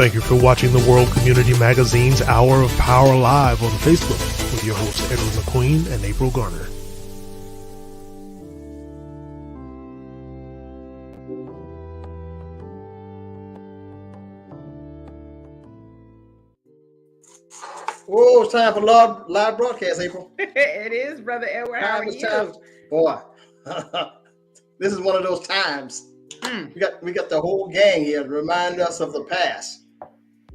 Thank you for watching the World Community Magazine's Hour of Power Live on Facebook with your hosts Edward McQueen and April Garner. Oh, it's time for live broadcast, April. It is, Brother Edward. How are you? Boy, this is one of those times. We got the whole gang here to remind us of the past.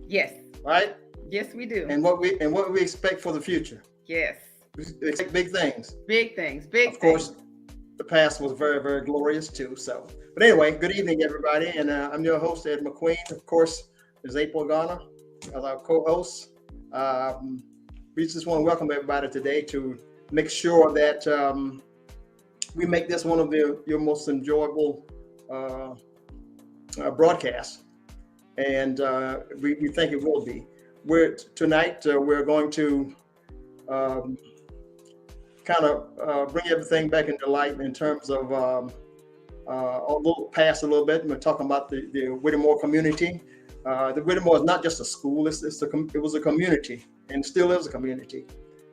Yes. Right? Yes, we do. And what we expect for the future. Yes. We expect big things. Big things. Big of things. Of course, the past was very, very glorious too. So, but anyway, good evening, everybody. And I'm your host, Ed McQueen. Of course, there's April Garner as our co-host. We just want to welcome everybody today to make sure that we make this one of your most enjoyable broadcasts. And we think it will be. Tonight we're going to kind of bring everything back into light in terms of a little past a little bit. And we're talking about the Whittemore community. The Whittemore is not just a school; it was a community and still is a community.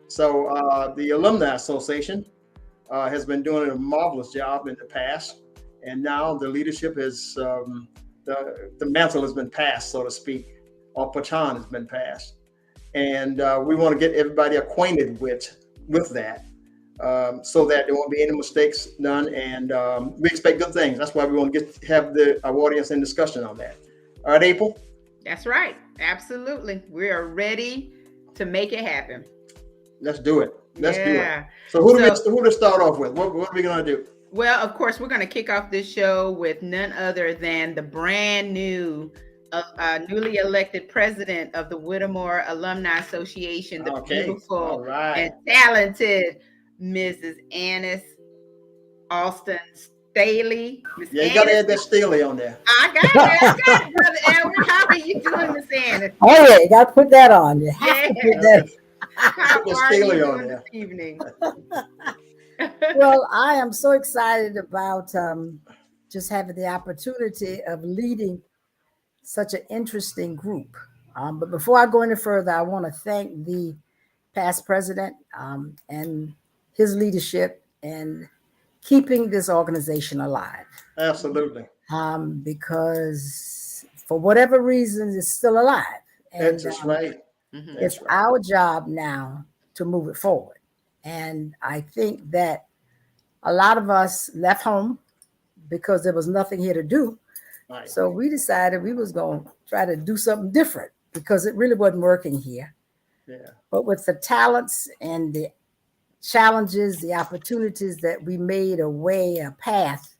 So the Alumni Association has been doing a marvelous job in the past, and now the leadership has. The mantle has been passed, so to speak, or baton has been passed, and we want to get everybody acquainted with that, so that there won't be any mistakes done, and we expect good things. That's why we want to have our audience in discussion on that. All right, April? That's right. Absolutely. We are ready to make it happen. Let's do it. Let's do it. So who to start off with? What are we going to do? Well, of course, we're going to kick off this show with none other than the brand new, newly elected president of the Whittemore Alumni Association, the beautiful and talented Mrs. Annis Alston Staley. Yeah, you got to add that Staley on there. I got it, Brother Edward. How are you doing, Miss Annis? Oh, yeah, you got to put that on. You have to put that. How are you doing this evening? Well, I am so excited about just having the opportunity of leading such an interesting group. But before I go any further, I want to thank the past president and his leadership in keeping this organization alive. Absolutely. Because for whatever reason, it's still alive. And that's right. It's our job now to move it forward. And I think that a lot of us left home because there was nothing here to do. Right. So we decided we was going to try to do something different. because it really wasn't working here. Yeah. But with the talents and the challenges, the opportunities that we made a path,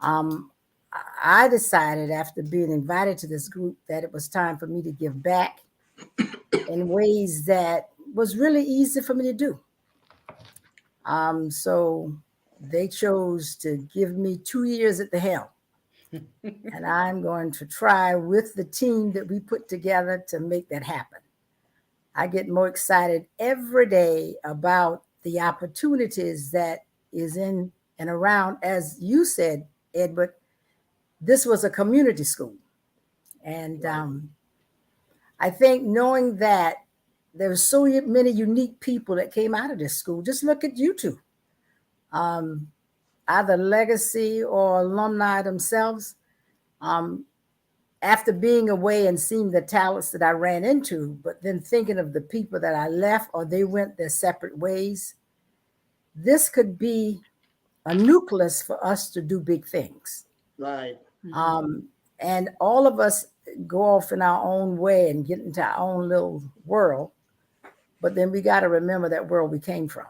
I decided after being invited to this group that it was time for me to give back in ways that was really easy for me to do. So they chose to give me 2 years at the helm. And I'm going to try with the team that we put together to make that happen. I get more excited every day about the opportunities that is in and around. As you said, Edward, this was a community school. And I think knowing that there were so many unique people that came out of this school, just look at you two. Either legacy or alumni themselves. After being away and seeing the talents that I ran into, but then thinking of the people that I left or they went their separate ways, this could be a nucleus for us to do big things. Right. And all of us go off in our own way and get into our own little world, but then we got to remember that world we came from.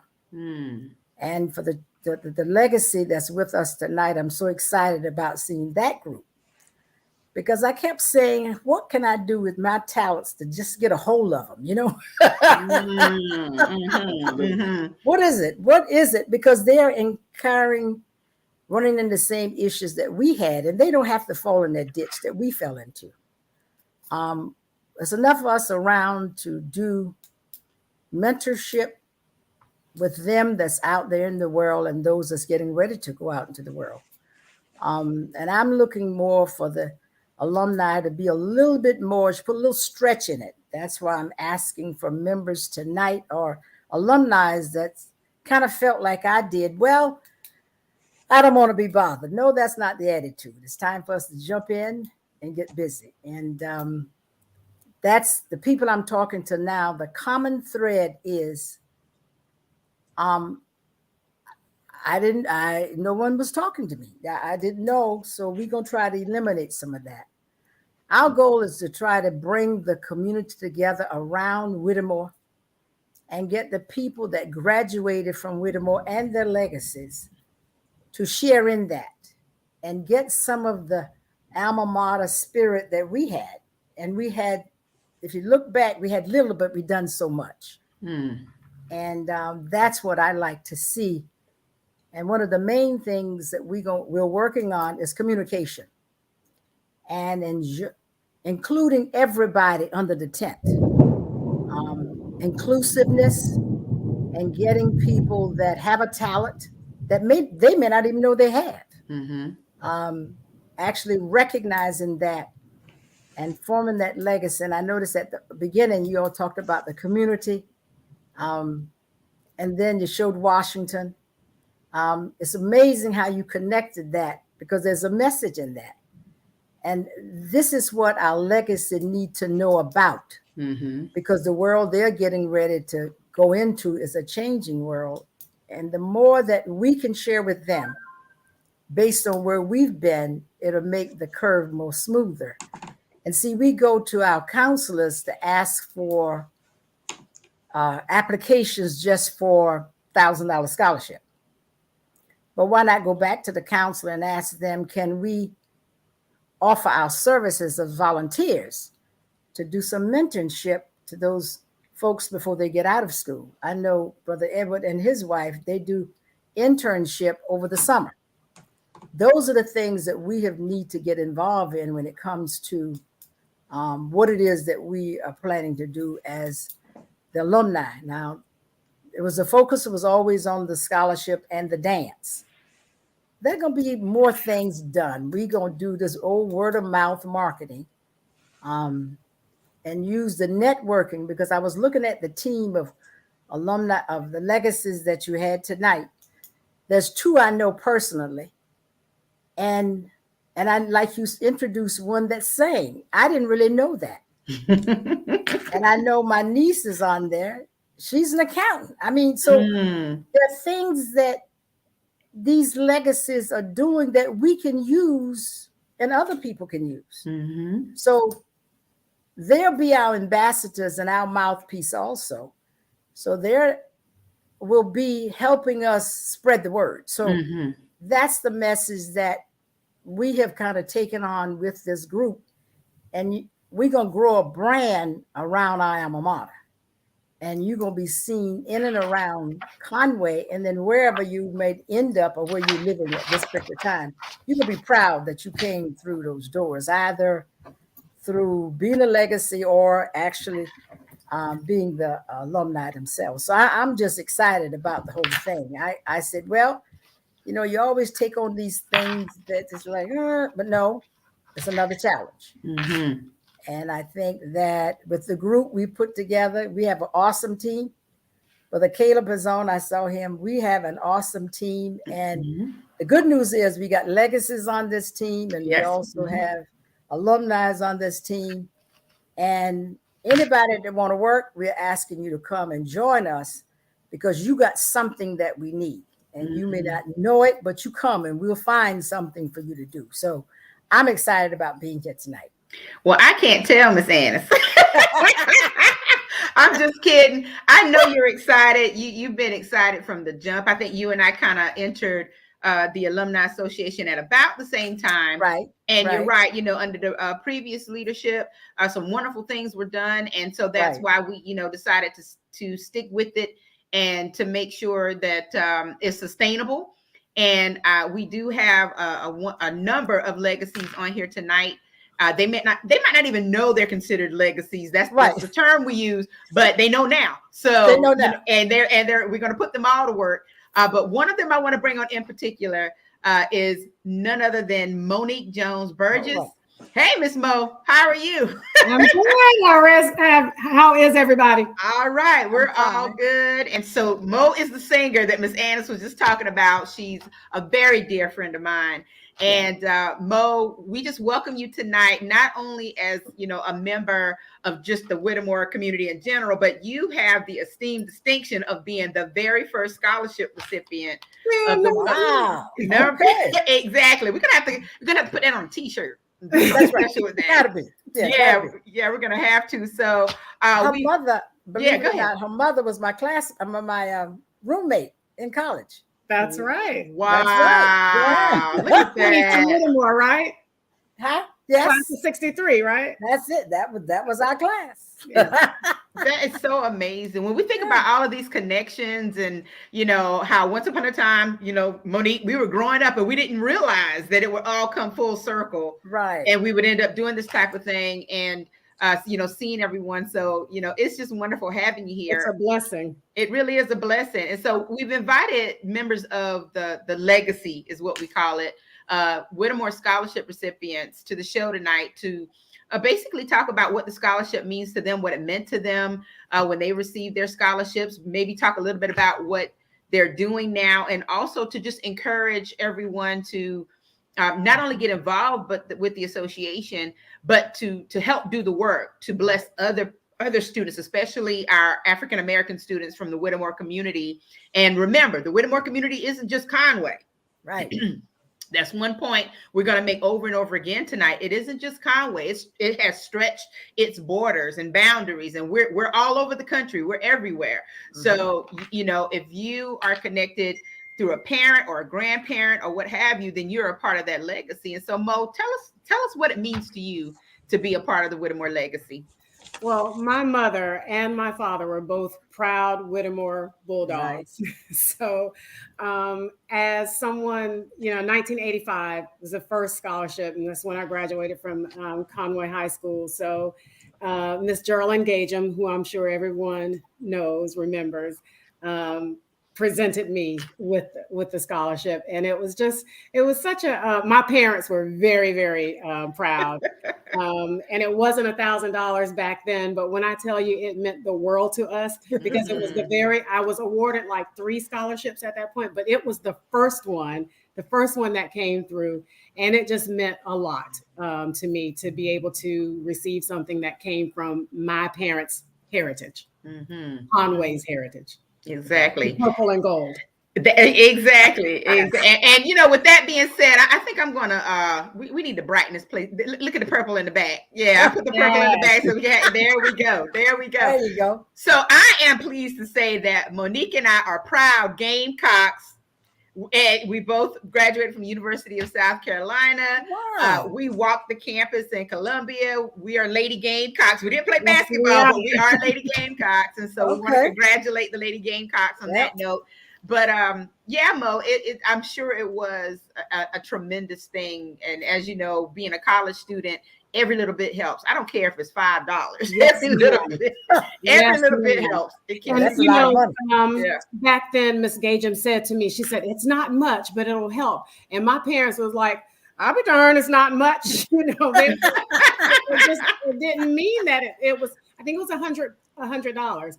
And for the legacy that's with us tonight, I'm so excited about seeing that group. Because I kept saying, what can I do with my talents to just get a hold of them, you know? What is it? What is it? Because they're running into the same issues that we had, and they don't have to fall in that ditch that we fell into. There's enough of us around to do mentorship with them that's out there in the world and those that's getting ready to go out into the world. And I'm looking more for the alumni to be a little bit more, put a little stretch in it. That's why I'm asking for members tonight or alumni that kind of felt like I did. Well, I don't want to be bothered. No, that's not the attitude. It's time for us to jump in and get busy. And that's the people I'm talking to now. The common thread is no one was talking to me. I didn't know. So we're going to try to eliminate some of that. Our goal is to try to bring the community together around Whittemore and get the people that graduated from Whittemore and their legacies to share in that and get some of the alma mater spirit that we had. And we had, if you look back, we had little, but we done so much. And that's what I like to see. And one of the main things that we're working on is communication and including everybody under the tent. Inclusiveness and getting people that have a talent that they may not even know they have. Actually recognizing that and forming that legacy. And I noticed at the beginning, you all talked about the community. And then you showed Washington. It's amazing how you connected that because there's a message in that. And this is what our legacy need to know about because the world they're getting ready to go into is a changing world. And the more that we can share with them based on where we've been, it'll make the curve more smoother. And see, we go to our counselors to ask for applications just for $1,000 scholarship. But why not go back to the counselor and ask them, can we offer our services as volunteers to do some mentorship to those folks before they get out of school? I know Brother Edward and his wife, they do internship over the summer. Those are the things that we need to get involved in when it comes to what it is that we are planning to do as the alumni. Now, the focus was always on the scholarship and the dance. There are going to be more things done. We're going to do this old word of mouth marketing and use the networking because I was looking at the team of alumni of the legacies that you had tonight. There's 2 I know personally. And I'd like you to introduce one that sang. I didn't really know that. And I know my niece is on there. She's an accountant. I mean, so there are things that these legacies are doing that we can use and other people can use. So they'll be our ambassadors and our mouthpiece also. So they will be helping us spread the word. So that's the message that we have kind of taken on with this group. And we're going to grow a brand around our alma mater. And you're going to be seen in and around Conway, and then wherever you may end up or where you're living at this particular time, you're going to be proud that you came through those doors, either through being a legacy or actually being the alumni themselves. So I'm just excited about the whole thing. I said, well, you always take on these things that is like, but no, it's another challenge. And I think that with the group we put together, we have an awesome team. Brother Caleb is on. I saw him. We have an awesome team. And the good news is we got legacies on this team, and we also have alumni on this team. And anybody that want to work, we're asking you to come and join us, because you got something that we need. And you may not know it, but you come and we'll find something for you to do. So I'm excited about being here tonight. Well, I can't tell, Miss Annis. I'm just kidding. I know you're excited. You've been excited from the jump. I think you and I kind of entered the Alumni Association at about the same time. Right. And you're right. Under the previous leadership, some wonderful things were done. And so that's why we, decided to stick with it and to make sure that it's sustainable. And we do have a number of legacies on here tonight. They might not even know they're considered legacies. That's the term we use, but they know now. So they know now. We're going to put them all to work. But one of them I want to bring on in particular is none other than Monique Jones Burgess. Hey, Miss Mo, how are you? I'm good. How is everybody? All right, we're all good. And so Mo is the singer that Miss Annis was just talking about. She's a very dear friend of mine. And Mo, we just welcome you tonight, not only as, a member of just the Whittemore community in general, but you have the esteemed distinction of being the very first scholarship recipient of the wow. Exactly. We're gonna have to put that on a t-shirt. That's right. Gotta be. Yeah, we're gonna have to. So her mother, her mother was my my roommate in college. That's right. Wow. That's right. Yeah. Look at that. Whittemore, right? Huh? Yes. Class of 63, right? That's it. That was our class. Yeah. That is so amazing. When we think about all of these connections and, how once upon a time, Monique, we were growing up and we didn't realize that it would all come full circle. Right. And we would end up doing this type of thing and, seeing everyone. So, it's just wonderful having you here. It's a blessing. It really is a blessing. And so we've invited members of the legacy is what we call it, Whittemore scholarship recipients to the show tonight to basically talk about what the scholarship means to them, what it meant to them when they received their scholarships, maybe talk a little bit about what they're doing now, and also to just encourage everyone to not only get involved with the association, but to help do the work, to bless other students, especially our African-American students from the Whittemore community. And remember, the Whittemore community isn't just Conway. Right. That's one point we're going to make over and over again tonight. It isn't just Conway. It has stretched its borders and boundaries, and we're all over the country. We're everywhere. Mm-hmm. So, if you are connected through a parent or a grandparent or what have you, then you're a part of that legacy. And so, Mo, tell us what it means to you to be a part of the Whittemore legacy. Well, my mother and my father were both proud Whittemore Bulldogs. Nice. So as someone, 1985 was the first scholarship, and that's when I graduated from Conway High School. So Miss Geraldine Gagem, who I'm sure everyone remembers, presented me with the scholarship. And it was such my parents were very, very proud. And it wasn't $1,000 back then, but when I tell you, it meant the world to us, because it was I was awarded like 3 scholarships at that point, but it was the first one that came through. And it just meant a lot to me to be able to receive something that came from my parents' heritage, Conway's heritage. Exactly. Purple and gold. Exactly. And you know, with that being said, I think I'm gonna we need to brighten this place. Look at the purple in the back. Yeah, I put the purple in the back. So there we go. There we go. There you go. So I am pleased to say that Monique and I are proud Gamecocks. And we both graduated from the University of South Carolina. Wow. We walked the campus in Columbia. We are Lady Gamecocks. We didn't play basketball, but we are Lady Gamecocks. And so we want to congratulate the Lady Gamecocks on that note. But yeah, Mo, I'm sure it was a tremendous thing. And as you know, being a college student, every little bit helps. I don't care if it's $5. Every little bit helps. It can. And, you know, back then, Miss Gagem said to me, she said, it's not much, but it'll help. And my parents was like, I'll be darned, it's not much. You know, it didn't mean that it was, I think it was $100.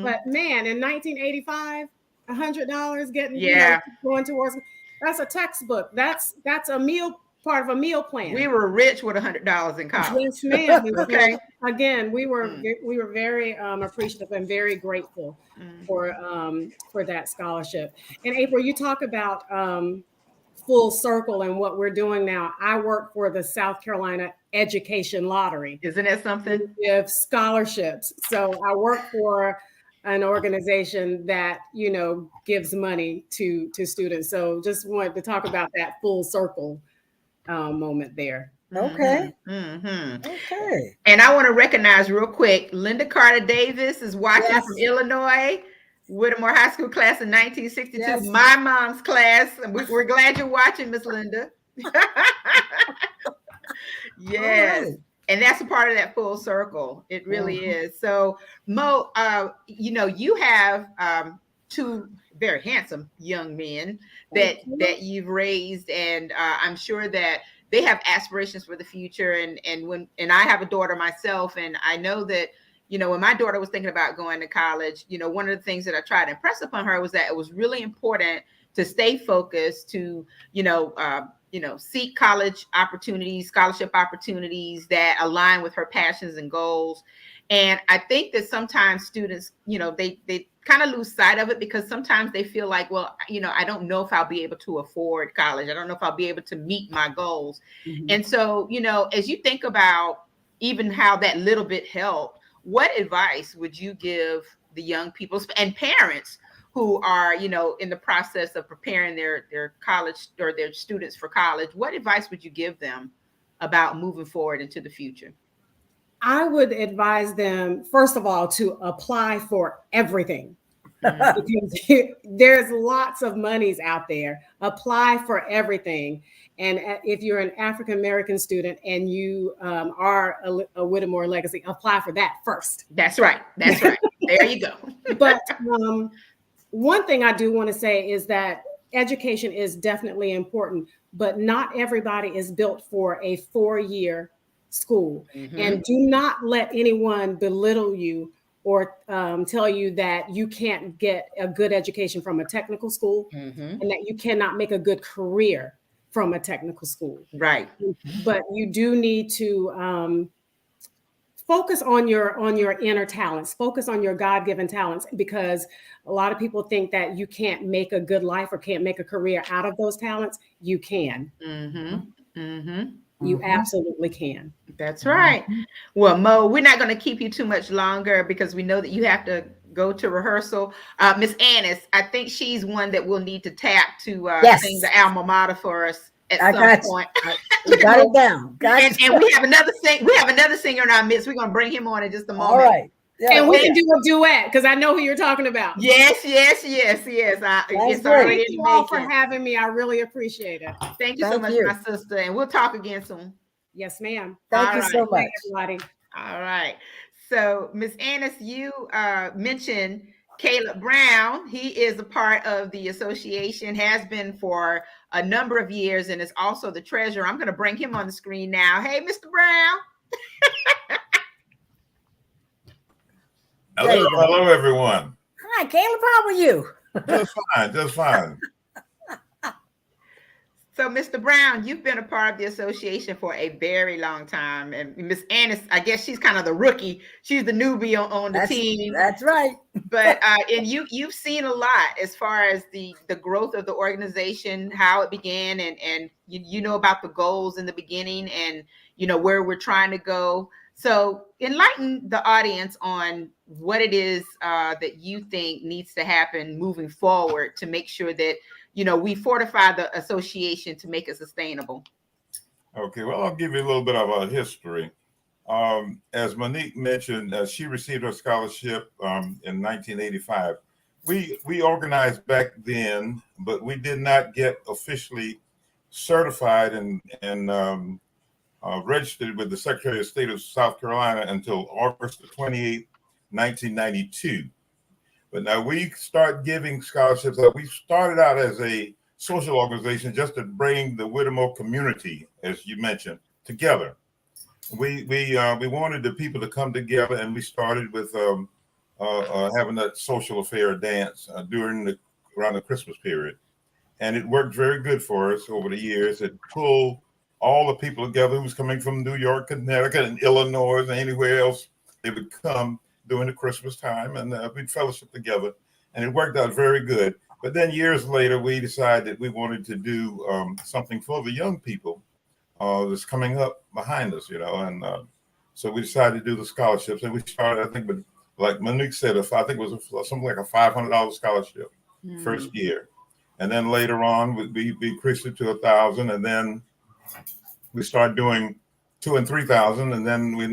But man, in 1985, $100 getting, you know, going towards, that's a textbook. That's a meal, part of a meal plan. We were rich with $100 in college. Yes, ma'am. Okay. Again, we were very appreciative and very grateful for that scholarship. And April, you talk about full circle and what we're doing now. I work for the South Carolina Education Lottery. Isn't that something? We have scholarships. So I work for an organization that, you know, gives money to students. So just wanted to talk about that full circle moment there. Okay. Okay. And I want to recognize real quick, Linda Carter Davis is watching from Illinois, Whittemore High School class in 1962. My mom's class. We're glad you're watching, Miss Linda. Yes. Right. And that's a part of that full circle. It really is. So Mo, you know, you have two very handsome young men that you've raised, and I'm sure that they have aspirations for the future. And I have a daughter myself, and I know that, you know, when my daughter was thinking about going to college, you know, one of the things that I tried to impress upon her was that it was really important to stay focused, to, seek college opportunities, scholarship opportunities that align with her passions and goals. And I think that sometimes students, you know, they kind of lose sight of it because sometimes they feel like, well, you know, I don't know if I'll be able to afford college. I don't know if I'll be able to meet my goals. And so, you know, as you think about even how that little bit helped, what advice would you give the young people and parents who are, you know, in the process of preparing their college or their students for college? What advice would you give them about moving forward into the future? I would advise them, first of all, to apply for everything. Because there's lots of monies out there. Apply for everything. And if you're an African-American student and you are a Whittemore legacy, apply for that first. That's right. That's right. There you go. But one thing I do want to say is that education is definitely important, but not everybody is built for a 4-year school. And do not let anyone belittle you or tell you that you can't get a good education from a technical school and that you cannot make a good career from a technical school. Right. But you do need to focus on your inner talents, focus on your God-given talents, because a lot of people think that you can't make a good life or can't make a career out of those talents. You can. You absolutely can. That's right. Well, Mo, we're not going to keep you too much longer because we know that you have to go to rehearsal. Miss Annis, I think she's one that we'll need to tap to sing the alma mater for us at some point. Got it down. And we have another singer in our midst. We're going to bring him on in just a moment. All right. Yeah, and we can do a duet because I know who you're talking about. Yes. Thank you all for having me. I really appreciate it. Thank you so much, my sister. And we'll talk again soon. Yes, ma'am. Thank you so much, everybody. All right. So, Miss Annis, you mentioned Caleb Brown. He is a part of the association, has been for a number of years, and is also the treasurer. I'm going to bring him on the screen now. Hey, Mr. Brown. Hello, everyone. Hi, Caleb. How are you? Just fine. So, Mr. Brown, you've been a part of the association for a very long time, and Miss Annis, I guess she's kind of the rookie. She's the newbie on the team. That's right. But and you've seen a lot as far as the growth of the organization, how it began, and you know about the goals in the beginning, and you know where we're trying to go. So enlighten the audience on what it is that you think needs to happen moving forward to make sure that, you know, we fortify the association to make it sustainable. Okay, well, I'll give you a little bit of a history. As Monique mentioned, she received her scholarship in 1985. We organized back then, but we did not get officially certified and registered with the Secretary of State of South Carolina until August 28, 1992. But now we start giving scholarships. We started out as a social organization just to bring the Whittemore community, as you mentioned, together. We wanted the people to come together, and we started with having that social affair dance around the Christmas period, and it worked very good for us over the years. It pulled all the people together who was coming from New York, Connecticut, and Illinois, and anywhere else. They would come during the Christmas time, and we'd fellowship together, and it worked out very good. But then years later, we decided we wanted to do something for the young people that's coming up behind us, you know, and so we decided to do the scholarships, and we started, I think, with, like Monique said, I think it was something like a $500 scholarship first year, and then later on we increased it to $1,000, and then we started doing $2,000 and $3,000, and then we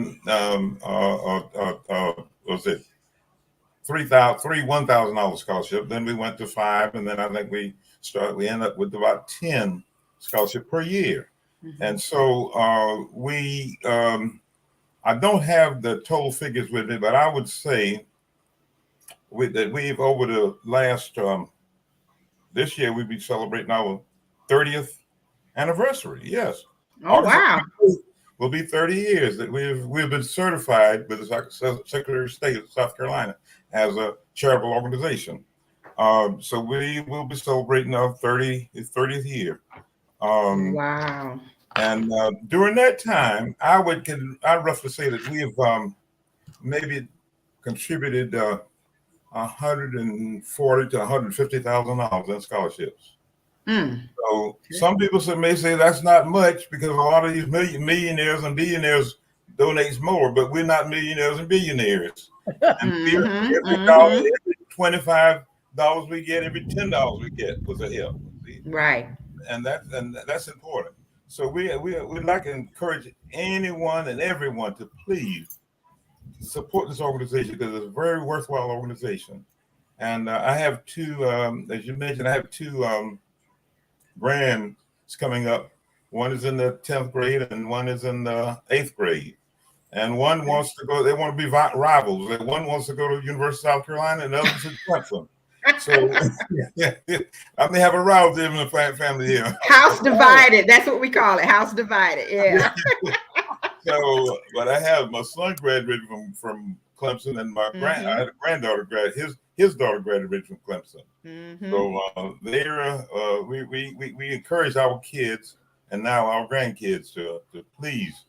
was it $1,000 scholarship. Then we went to $5,000, and then I think we ended up with about 10 scholarship per year. And so I don't have the total figures with me, but I would say that we've over the last this year we'll be celebrating our 30th anniversary. Yes. Oh, wow. Will be 30 years that we've been certified with the Secretary of State of South Carolina as a charitable organization. So we will be celebrating our 30th year. Wow. And during that time, I roughly say that we have maybe contributed $140,000 to $150,000 in scholarships. So some people may say that's not much because a lot of these millionaires and billionaires donates more, but we're not millionaires and billionaires. And every $25 we get, every $10 we get was a help. See? Right. And that's important. So we'd like to encourage anyone and everyone to please support this organization because it's a very worthwhile organization. And I have two, as you mentioned, I have two grands coming up. One is in the 10th grade and one is in the 8th grade. And one wants to go, they want to be rivals. One wants to go to the University of South Carolina and the other to Clemson. So I may have a rivalry in the family here. House divided. That's what we call it. House divided. Yeah. So, but I have my son graduated from Clemson, and my I had a granddaughter graduate. His daughter graduated from Clemson. So we encourage our kids and now our grandkids to please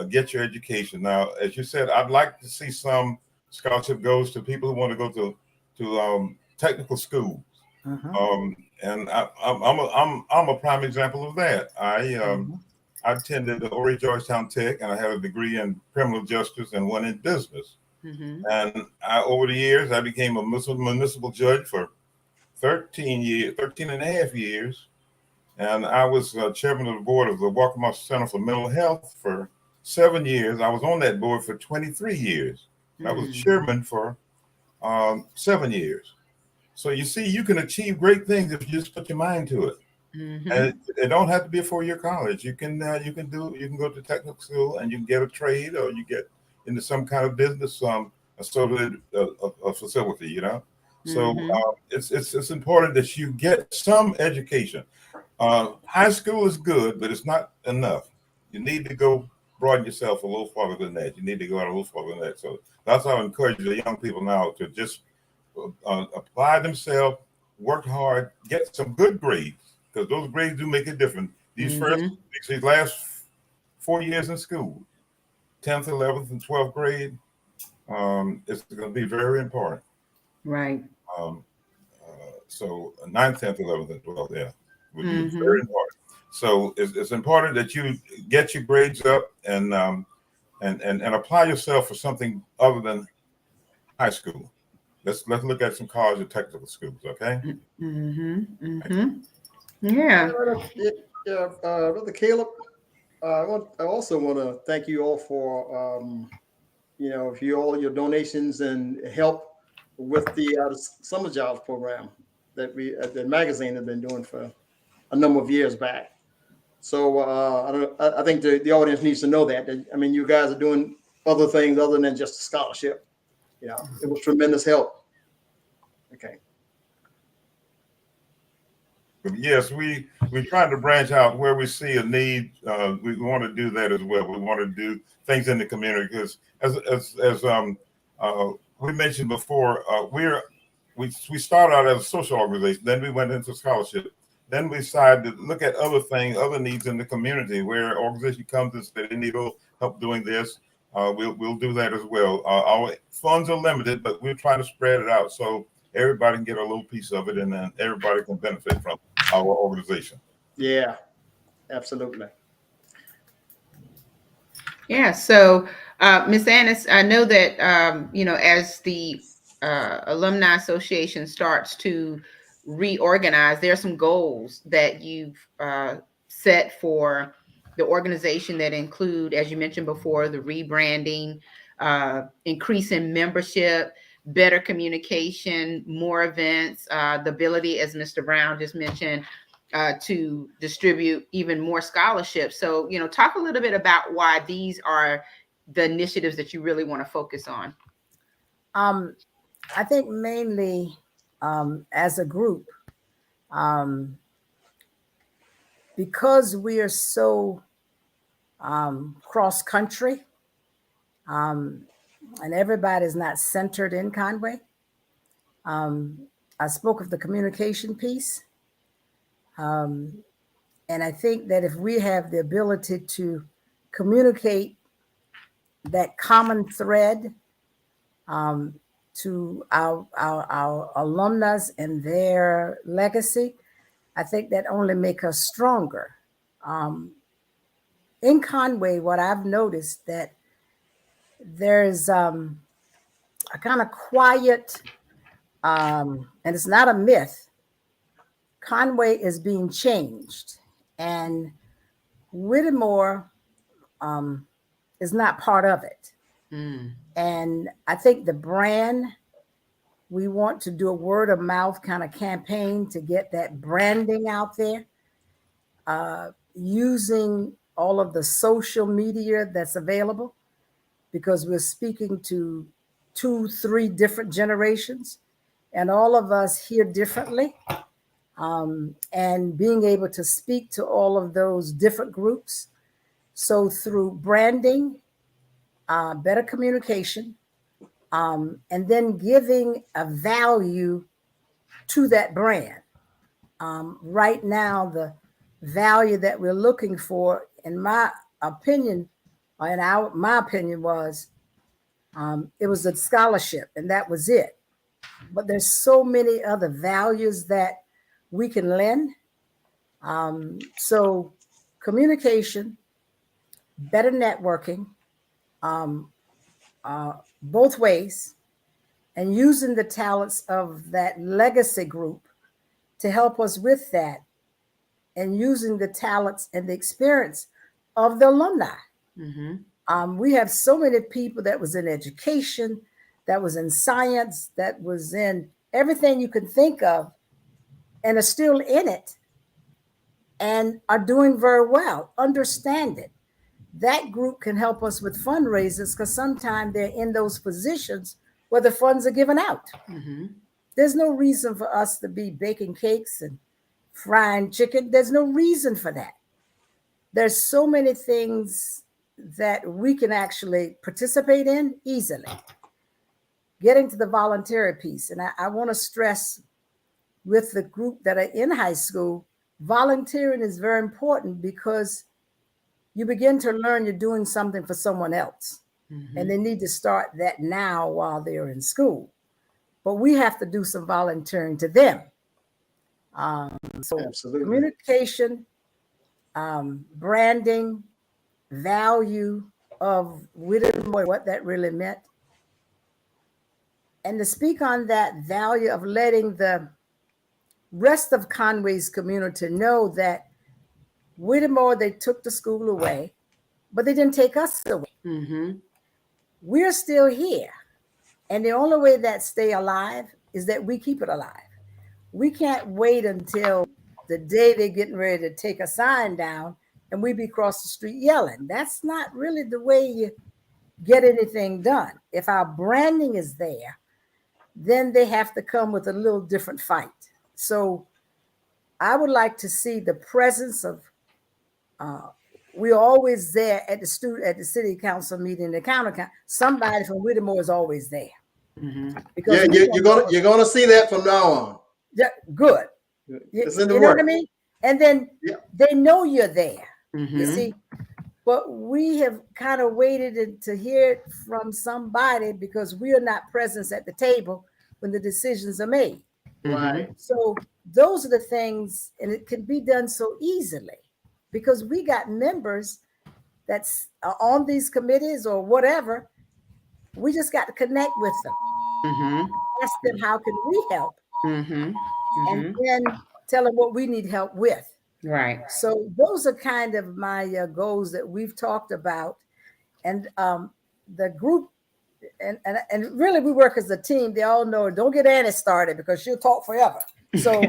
get your education. Now, as you said, I'd like to see some scholarship goes to people who want to go to technical schools. And I'm a prime example of that. I attended the Horry Georgetown Tech, and I have a degree in criminal justice and one in business. And over the years, I became a municipal judge for 13 and a half years. And I was chairman of the board of the Walker Center for Mental Health for 7 years. I was on that board for 23 years. I was chairman for 7 years. So you see, you can achieve great things if you just put your mind to it. And it don't have to be a 4-year college. You can go to technical school and you can get a trade, or you get into some kind of business associated facility, you know. So it's important that you get some education. High school is good, but it's not enough. You need to go broaden yourself a little farther than that. You need to go out a little farther than that. So that's how I encourage the young people now to just apply themselves, work hard, get some good grades. because those grades do make a difference. These these last 4 years in school, 10th, 11th, and 12th grade, it's going to be very important. Right. So 9th, 10th, 11th, and 12th, yeah, would be very important. So it's important that you get your grades up and apply yourself for something other than high school. Let's look at some college and technical schools, okay? Yeah. Brother Caleb, I also want to thank you all for all your donations and help with the summer jobs program that the magazine has been doing for a number of years back. So I think the audience needs to know that. I mean, you guys are doing other things other than just a scholarship. It was tremendous help. Okay. Yes, we try to branch out where we see a need. We want to do that as well. We want to do things in the community because, as we mentioned before, we started out as a social organization. Then we went into scholarship. Then we decided to look at other things, other needs in the community where an organization comes and says they need help doing this. We'll do that as well. Our funds are limited, but we're trying to spread it out so everybody can get a little piece of it, and then everybody can benefit from our organization. Yeah, absolutely. Yeah. So, Ms. Annis, I know that as the Alumni Association starts to reorganize, there are some goals that you've set for the organization that include, as you mentioned before, the rebranding, increase in membership, better communication, more events, the ability, as Mr. Brown just mentioned, to distribute even more scholarships. So, talk a little bit about why these are the initiatives that you really want to focus on. I think mainly as a group, because we are so cross country, and everybody's not centered in Conway. I spoke of the communication piece. And I think that if we have the ability to communicate that common thread to our alumnus and their legacy, I think that only make us stronger. In Conway, what I've noticed that there's a kind of quiet, and it's not a myth, Conway is being changed, and Whittemore is not part of it. And I think the brand, we want to do a word of mouth kind of campaign to get that branding out there, using all of the social media that's available, because we're speaking to 2-3 different generations, and all of us hear differently. And being able to speak to all of those different groups. So through branding, better communication, and then giving a value to that brand. Right now, the value that we're looking for, in my opinion, my opinion was, it was a scholarship, and that was it. But there's so many other values that we can lend. So communication, better networking, both ways, and using the talents of that legacy group to help us with that, and using the talents and the experience of the alumni. We have so many people that was in education, that was in science, that was in everything you can think of, and are still in it and are doing very well, understand it. That group can help us with fundraisers, because sometimes they're in those positions where the funds are given out. There's no reason for us to be baking cakes and frying chicken. There's no reason for that. There's so many things that we can actually participate in easily. Getting to the voluntary piece, and I want to stress with the group that are in high school, volunteering is very important because you begin to learn you're doing something for someone else. Mm-hmm. And they need to start that now while they're in school. But we have to do some volunteering to them. So absolutely. Communication, branding, value of Whittemore, what that really meant. And to speak on that value of letting the rest of Conway's community know that Whittemore, they took the school away, but they didn't take us away. Mm-hmm. We're still here. And the only way that stay alive is that we keep it alive. We can't wait until the day they're getting ready to take a sign down and we be across the street yelling. That's not really the way you get anything done. If our branding is there, then they have to come with a little different fight. So I would like to see the presence of, we're always there at the city council meeting, the county, somebody from Whittemore is always there. Mm-hmm. Because you're gonna see that from now on. Yeah, good. It's in the you know what I mean? And then they know you're there. Mm-hmm. You see, but we have kind of waited to hear it from somebody because we are not present at the table when the decisions are made. Right. So those are the things, and it can be done so easily because we got members that's on these committees or whatever. We just got to connect with them. Mm-hmm. Ask them, how can we help? Mm-hmm. Mm-hmm. And then tell them what we need help with. Right. So those are kind of my goals that we've talked about. And the group, and really we work as a team. They all know, don't get Annis started because she'll talk forever. So,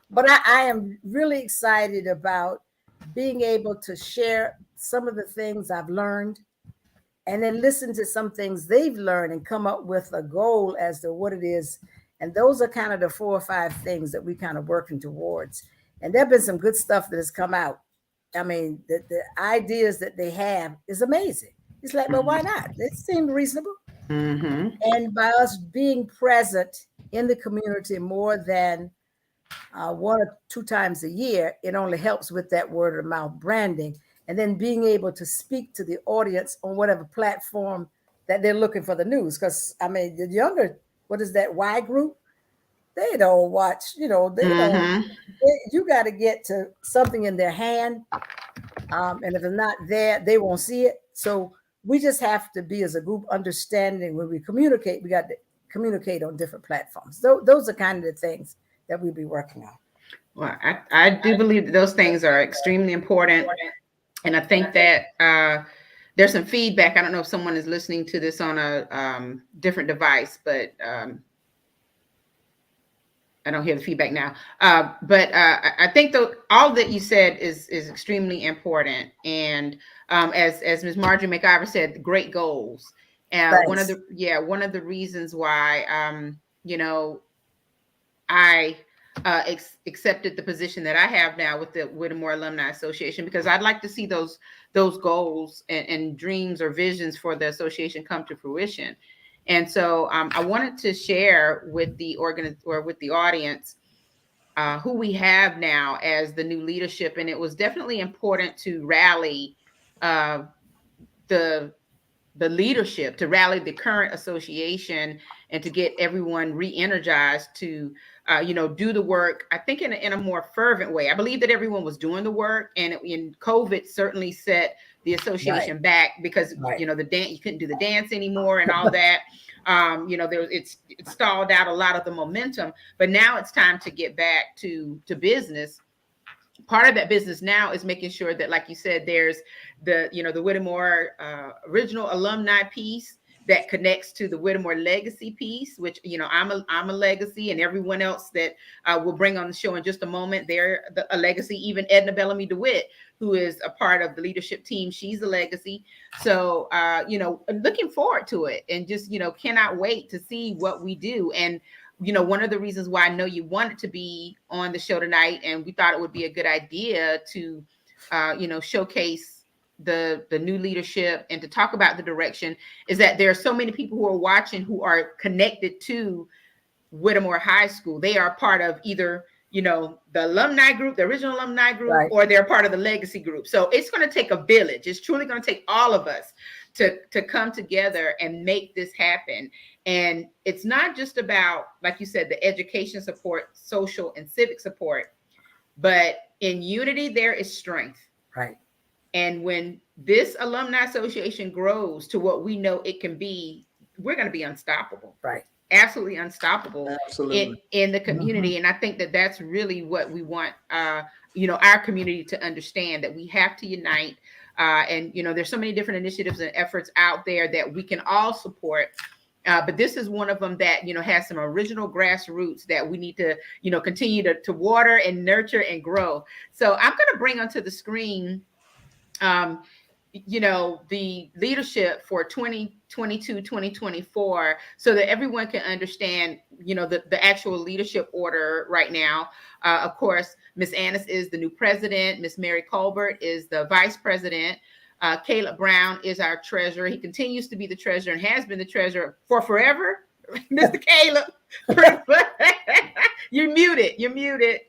but I am really excited about being able to share some of the things I've learned and then listen to some things they've learned and come up with a goal as to what it is. And those are kind of the 4 or 5 things that we kind of working towards. And there have been some good stuff that has come out. I mean, the ideas that they have is amazing. It's like, well, why not? It seemed reasonable. Mm-hmm. And by us being present in the community more than 1 or 2 times a year, it only helps with that word of mouth branding. And then being able to speak to the audience on whatever platform that they're looking for the news. Because, I mean, the younger, what is that, Y group? They don't watch, they don't. You got to get to something in their hand. And if it's not there, they won't see it. So we just have to be, as a group, understanding when we communicate, we got to communicate on different platforms. Those are kind of the things that we'll be working on. Well, I do believe that those things are extremely important. And I think that there's some feedback. I don't know if someone is listening to this on a different device, but I don't hear the feedback now. But I think all that you said is extremely important. And as Ms. Marjorie McIver said, great goals. One of the reasons why I accepted the position that I have now with the Whittemore Alumni Association, because I'd like to see those goals and dreams or visions for the association come to fruition. And so I wanted to share with the audience who we have now as the new leadership. And it was definitely important to rally the leadership, to rally the current association and to get everyone re-energized to do the work, I think in a more fervent way. I believe that everyone was doing the work, and COVID certainly set the association back because the dance, you couldn't do the dance anymore and all that. It stalled out a lot of the momentum, but now it's time to get back to business. Part of that business now is making sure that, like you said, there's the Whittemore original alumni piece that connects to the Whittemore legacy piece, which, I'm a legacy, and everyone else that we'll bring on the show in just a moment, they're a legacy. Even Edna Bellamy DeWitt, who is a part of the leadership team, she's a legacy. So, looking forward to it, and just, cannot wait to see what we do. And, one of the reasons why I know you wanted to be on the show tonight, and we thought it would be a good idea to, showcase the new leadership and to talk about the direction, is that there are so many people who are watching who are connected to Whittemore High School. They are part of either, you know, the alumni group, the original alumni group, Right. or they're part of the legacy group. So it's going to take a village. It's truly going to take all of us to come together and make this happen. And it's not just about, like you said, the education support, social and civic support, but in unity, there is strength. Right. And when this alumni association grows to what we know it can be, we're going to be unstoppable. Right. Absolutely unstoppable. Absolutely. In the community. And I think that that's really what we want, you know, our community to understand, that we have to unite. And, you know, there's so many different initiatives and efforts out there that we can all support. But this is one of them that, you know, has some original grassroots that we need to, you know, continue to water and nurture and grow. So I'm going to bring onto the screen, you know, the leadership for 2022, 2024, so that everyone can understand, you know, the actual leadership order right now. Of course, Miss Annis is the new president. Miss Mary Colbert is the vice president. Caleb Brown is our treasurer. He continues to be the treasurer and has been the treasurer for forever. Mr. Caleb, you're muted. You're muted.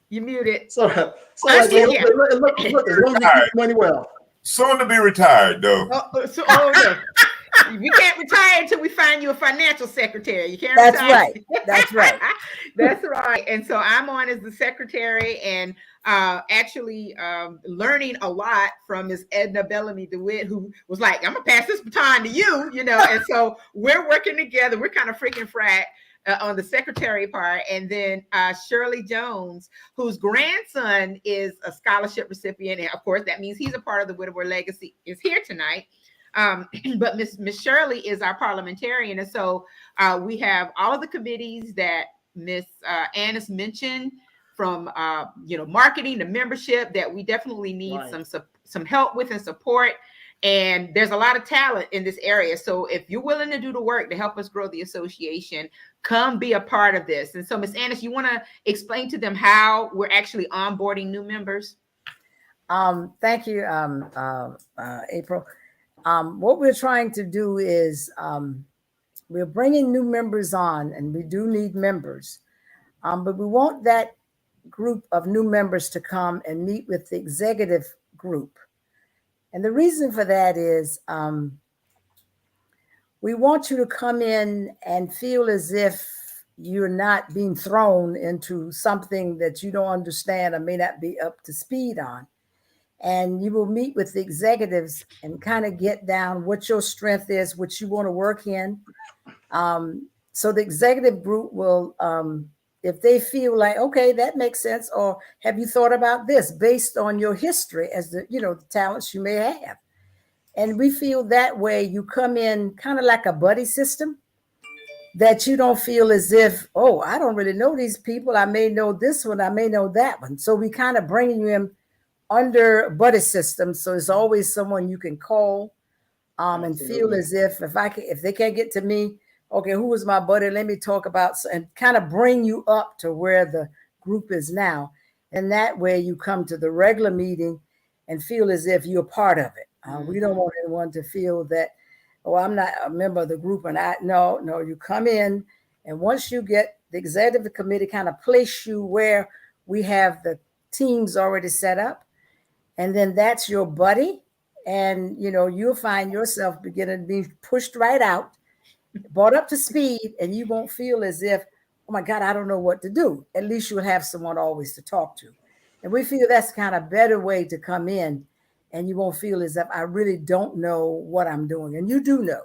You're muted. So look, money well. Soon to be retired, though. No. We can't retire until we find you a financial secretary. You can't That's retire. right. That's right. That's right. And so I'm on as the secretary, and actually learning a lot from Ms. Edna Bellamy DeWitt, who was like, I'm gonna pass this baton to you, you know. And so we're working together. We're kind of freaking frat on the secretary part. And then Shirley Jones, whose grandson is a scholarship recipient, and of course that means he's a part of the Whittemore legacy, is here tonight. But Miss Shirley is our parliamentarian. And so we have all of the committees that Miss Annis mentioned, from you know, marketing to membership, that we definitely need some help with and support. And there's a lot of talent in this area. So if you're willing to do the work to help us grow the association, come be a part of this. And so, Miss Annis, you want to explain to them how we're actually onboarding new members? Thank you, April. What we're trying to do is we're bringing new members on, and we do need members. But we want that group of new members to come and meet with the executive group. And the reason for that is we want you to come in and feel as if you're not being thrown into something that you don't understand or may not be up to speed on. And you will meet with the executives and kind of get down what your strength is, what you want to work in. So the executive group will, if they feel like, okay, that makes sense, or have you thought about this based on your history as the, you know, the talents you may have. And we feel that way you come in kind of like a buddy system, that you don't feel as if, oh, I don't really know these people. I may know this one, I may know that one. So we kind of bring you in under buddy system. So there's always someone you can call and feel as if they can't get to me, okay, who was my buddy? Let me talk about, and kind of bring you up to where the group is now. And that way you come to the regular meeting and feel as if you're part of it. We don't want anyone to feel that, oh, I'm not a member of the group. And no, you come in, and once you get the executive committee kind of place you where we have the teams already set up, and then that's your buddy. And, you know, you'll find yourself beginning to be pushed right out, brought up to speed, and you won't feel as if, oh my God, I don't know what to do. At least you'll have someone always to talk to. And we feel that's kind of a better way to come in, and you won't feel as if I really don't know what I'm doing. And you do know,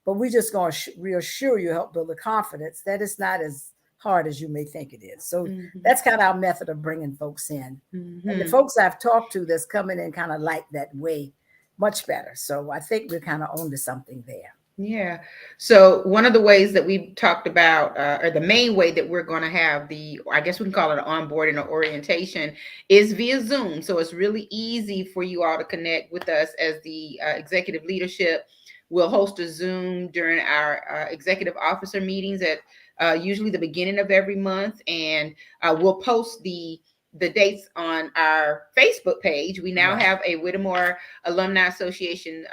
but we're just going to reassure you, help build the confidence that it's not as hard as you may think it is. So that's kind of our method of bringing folks in. And the folks I've talked to that's coming in kind of like that way much better. So I think we're kind of on to something there. Yeah. So one of the ways that we talked about, or the main way that we're going to have I guess we can call it an onboarding or orientation, is via Zoom. So it's really easy for you all to connect with us as the executive leadership. We'll host a Zoom during our executive officer meetings at usually the beginning of every month. And we'll post the dates on our Facebook page. We now have a Whittemore Alumni Association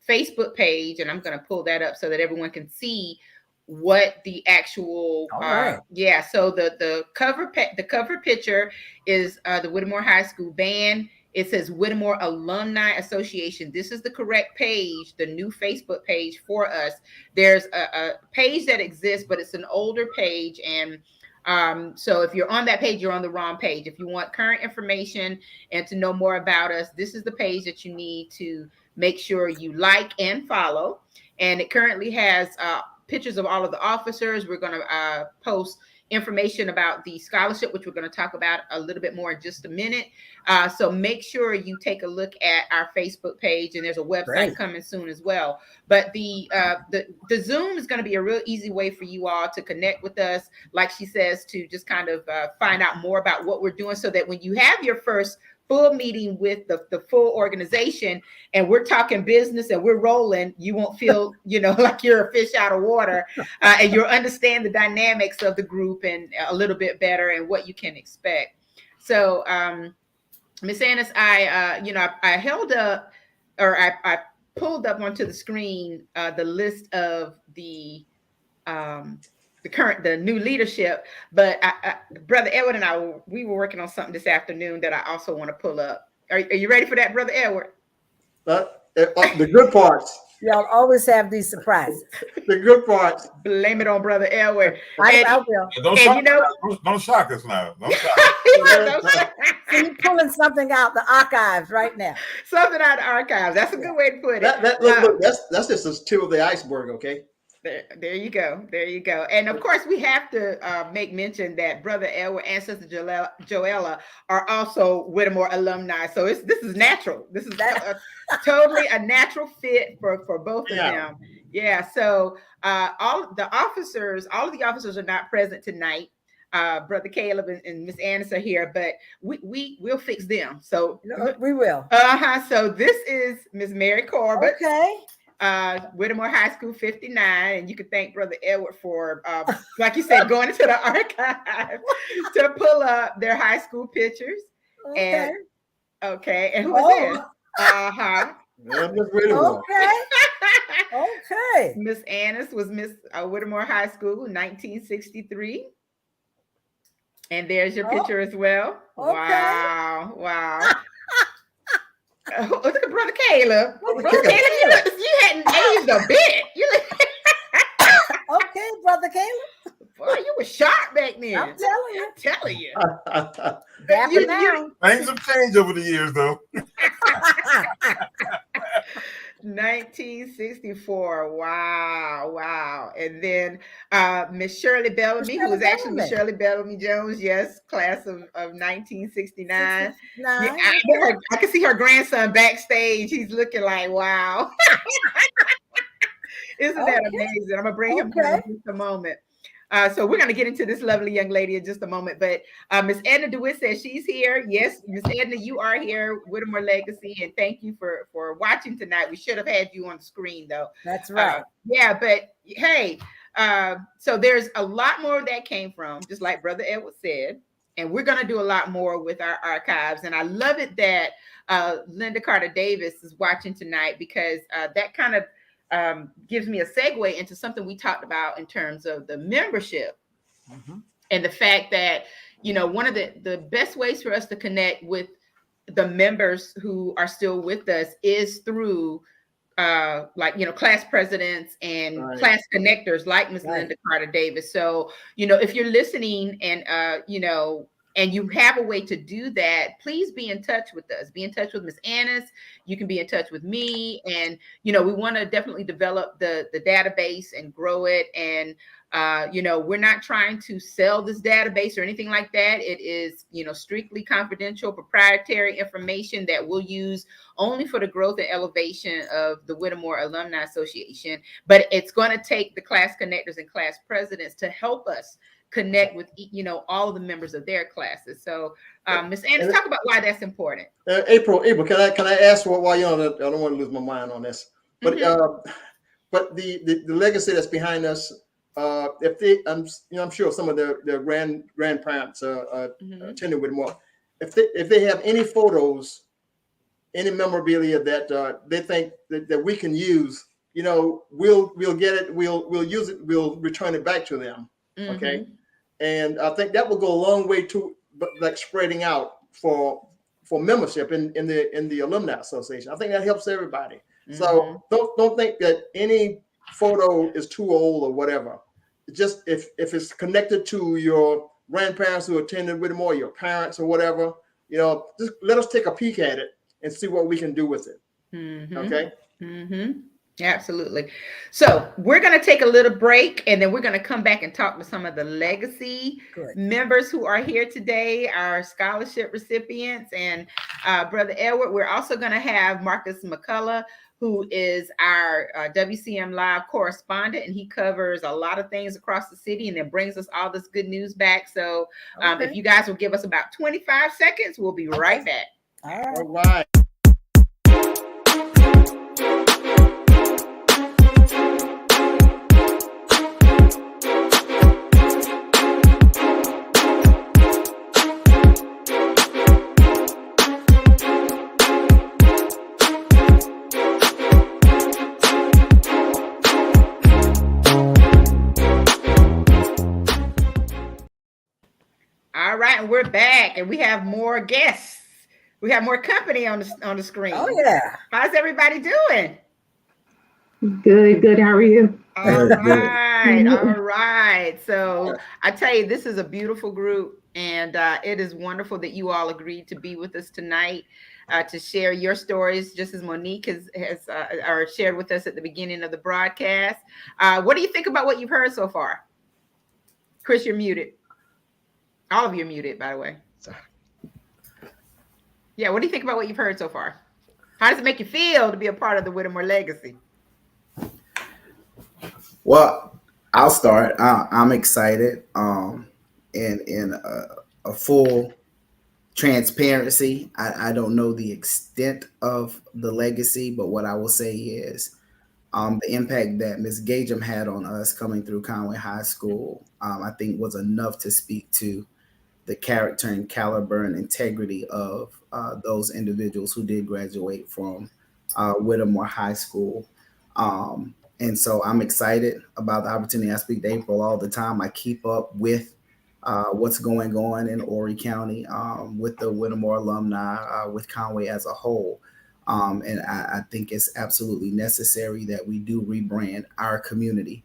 Facebook page, and I'm going to pull that up so that everyone can see what the actual yeah, so the cover picture is the Whittemore High School band. It says Whittemore Alumni Association. This is the correct page, the new Facebook page for us. There's a page that exists, but it's an older page, and so if you're on that page, you're on the wrong page. If you want current information and to know more about us, this is the page that you need to make sure you like and follow. And it currently has pictures of all of the officers. We're going to post information about the scholarship, which we're going to talk about a little bit more in just a minute. So make sure you take a look at our Facebook page, and there's a website coming soon as well. But the Zoom is going to be a real easy way for you all to connect with us, like she says, to just kind of find out more about what we're doing, so that when you have your first full meeting with the full organization and we're talking business and we're rolling, you won't feel, like you're a fish out of water, and you'll understand the dynamics of the group and a little bit better and what you can expect. So, Ms. Annis, I held up, or I pulled up onto the screen the list of the new leadership, but Brother Edward and we were working on something this afternoon that I also want to pull up. Are you ready for that, Brother Edward? The good parts. Y'all always have these surprises. The good parts. Blame it on Brother Edward. I will. Don't shock us now. Don't shock us. So you're pulling something out the archives right now. Something out of the archives. That's a good way to put it. Look, that's just a tip of the iceberg, okay? There you go. There you go. And of course, we have to make mention that Brother Edward and Sister Joella are also Whittemore alumni. So this is natural. This is totally a natural fit for both of them. Yeah. So all of the officers are not present tonight. Brother Caleb and Miss Annis are here, but we'll fix them. So we will. So this is Miss Mary Corbett. Okay. Whittemore High School 59, and you can thank Brother Edward for like you said, going into the archive to pull up their high school pictures. And and who is this? Okay. Miss Annis was Miss Whittemore High School 1963, and there's your picture as well. Wow. Look at Brother Caleb. Brother Caleb, you hadn't aged a bit. Okay, Brother Caleb. Boy, you were sharp back then. I'm telling you. Things have changed over the years, though. 1964. Wow. And then Miss Shirley Bellamy, who was actually Miss Shirley Bellamy Jones, yes, class of 1969. I can see her grandson backstage. He's looking like, wow. Isn't that amazing? I'm gonna bring him in just a moment. So we're going to get into this lovely young lady in just a moment, but Miss Edna DeWitt says she's here. Yes, Miss Edna, you are here, Whittemore Legacy, and thank you for watching tonight. We should have had you on the screen, though. That's right. But hey, so there's a lot more that came from, just like Brother Edward said, and we're going to do a lot more with our archives, and I love it that Linda Carter Davis is watching tonight, because that kind of gives me a segue into something we talked about in terms of the membership and the fact that, one of the best ways for us to connect with the members who are still with us is through class presidents and class connectors like Miss Linda Carter Davis. So, if you're listening and, and you have a way to do that, please be in touch with us. Be in touch with Miss Annis. You can be in touch with me. And, we want to definitely develop the database and grow it. And, we're not trying to sell this database or anything like that. It is, strictly confidential, proprietary information that we'll use only for the growth and elevation of the Whittemore Alumni Association. But it's going to take the class connectors and class presidents to help us connect with, all of the members of their classes. So, Ms. Annis, talk about why that's important. April, can I ask while you're on it? I don't want to lose my mind on this, but but the legacy that's behind us, if they, I'm sure some of their grandparents attended Whittemore. If they have any photos, any memorabilia that they think that we can use we'll get it, we'll use it, we'll return it back to them. Okay. And I think that will go a long way to like spreading out for membership in the Alumni Association. I think that helps everybody. So don't think that any photo is too old or whatever. Just if it's connected to your grandparents who attended Whittemore, your parents or whatever, just let us take a peek at it and see what we can do with it. Okay. Absolutely. So we're going to take a little break, and then we're going to come back and talk to some of the legacy members who are here today, our scholarship recipients, and Brother Edward. We're also going to have Marcus McCullough, who is our WCM Live correspondent, and he covers a lot of things across the city and then brings us all this good news back. So if you guys will give us about 25 seconds, we'll be right back. All right. All right, and we're back, and we have more guests. We have more company on the screen. Oh yeah. How's everybody doing? Good. How are you? All right. So I tell you, this is a beautiful group, and it is wonderful that you all agreed to be with us tonight to share your stories, just as Monique has shared with us at the beginning of the broadcast. What do you think about what you've heard so far? Chris, you're muted. All of you are muted, by the way. Sorry. Yeah, what do you think about what you've heard so far? How does it make you feel to be a part of the Whittemore legacy? Well, I'll start. I'm excited. In a full transparency, I don't know the extent of the legacy, but what I will say is the impact that Ms. Gagem had on us coming through Conway High School, I think was enough to speak to the character and caliber and integrity of those individuals who did graduate from Whittemore High School. And so I'm excited about the opportunity. I speak to April all the time. I keep up with what's going on in Horry County with the Whittemore alumni, with Conway as a whole. And I think it's absolutely necessary that we do rebrand our community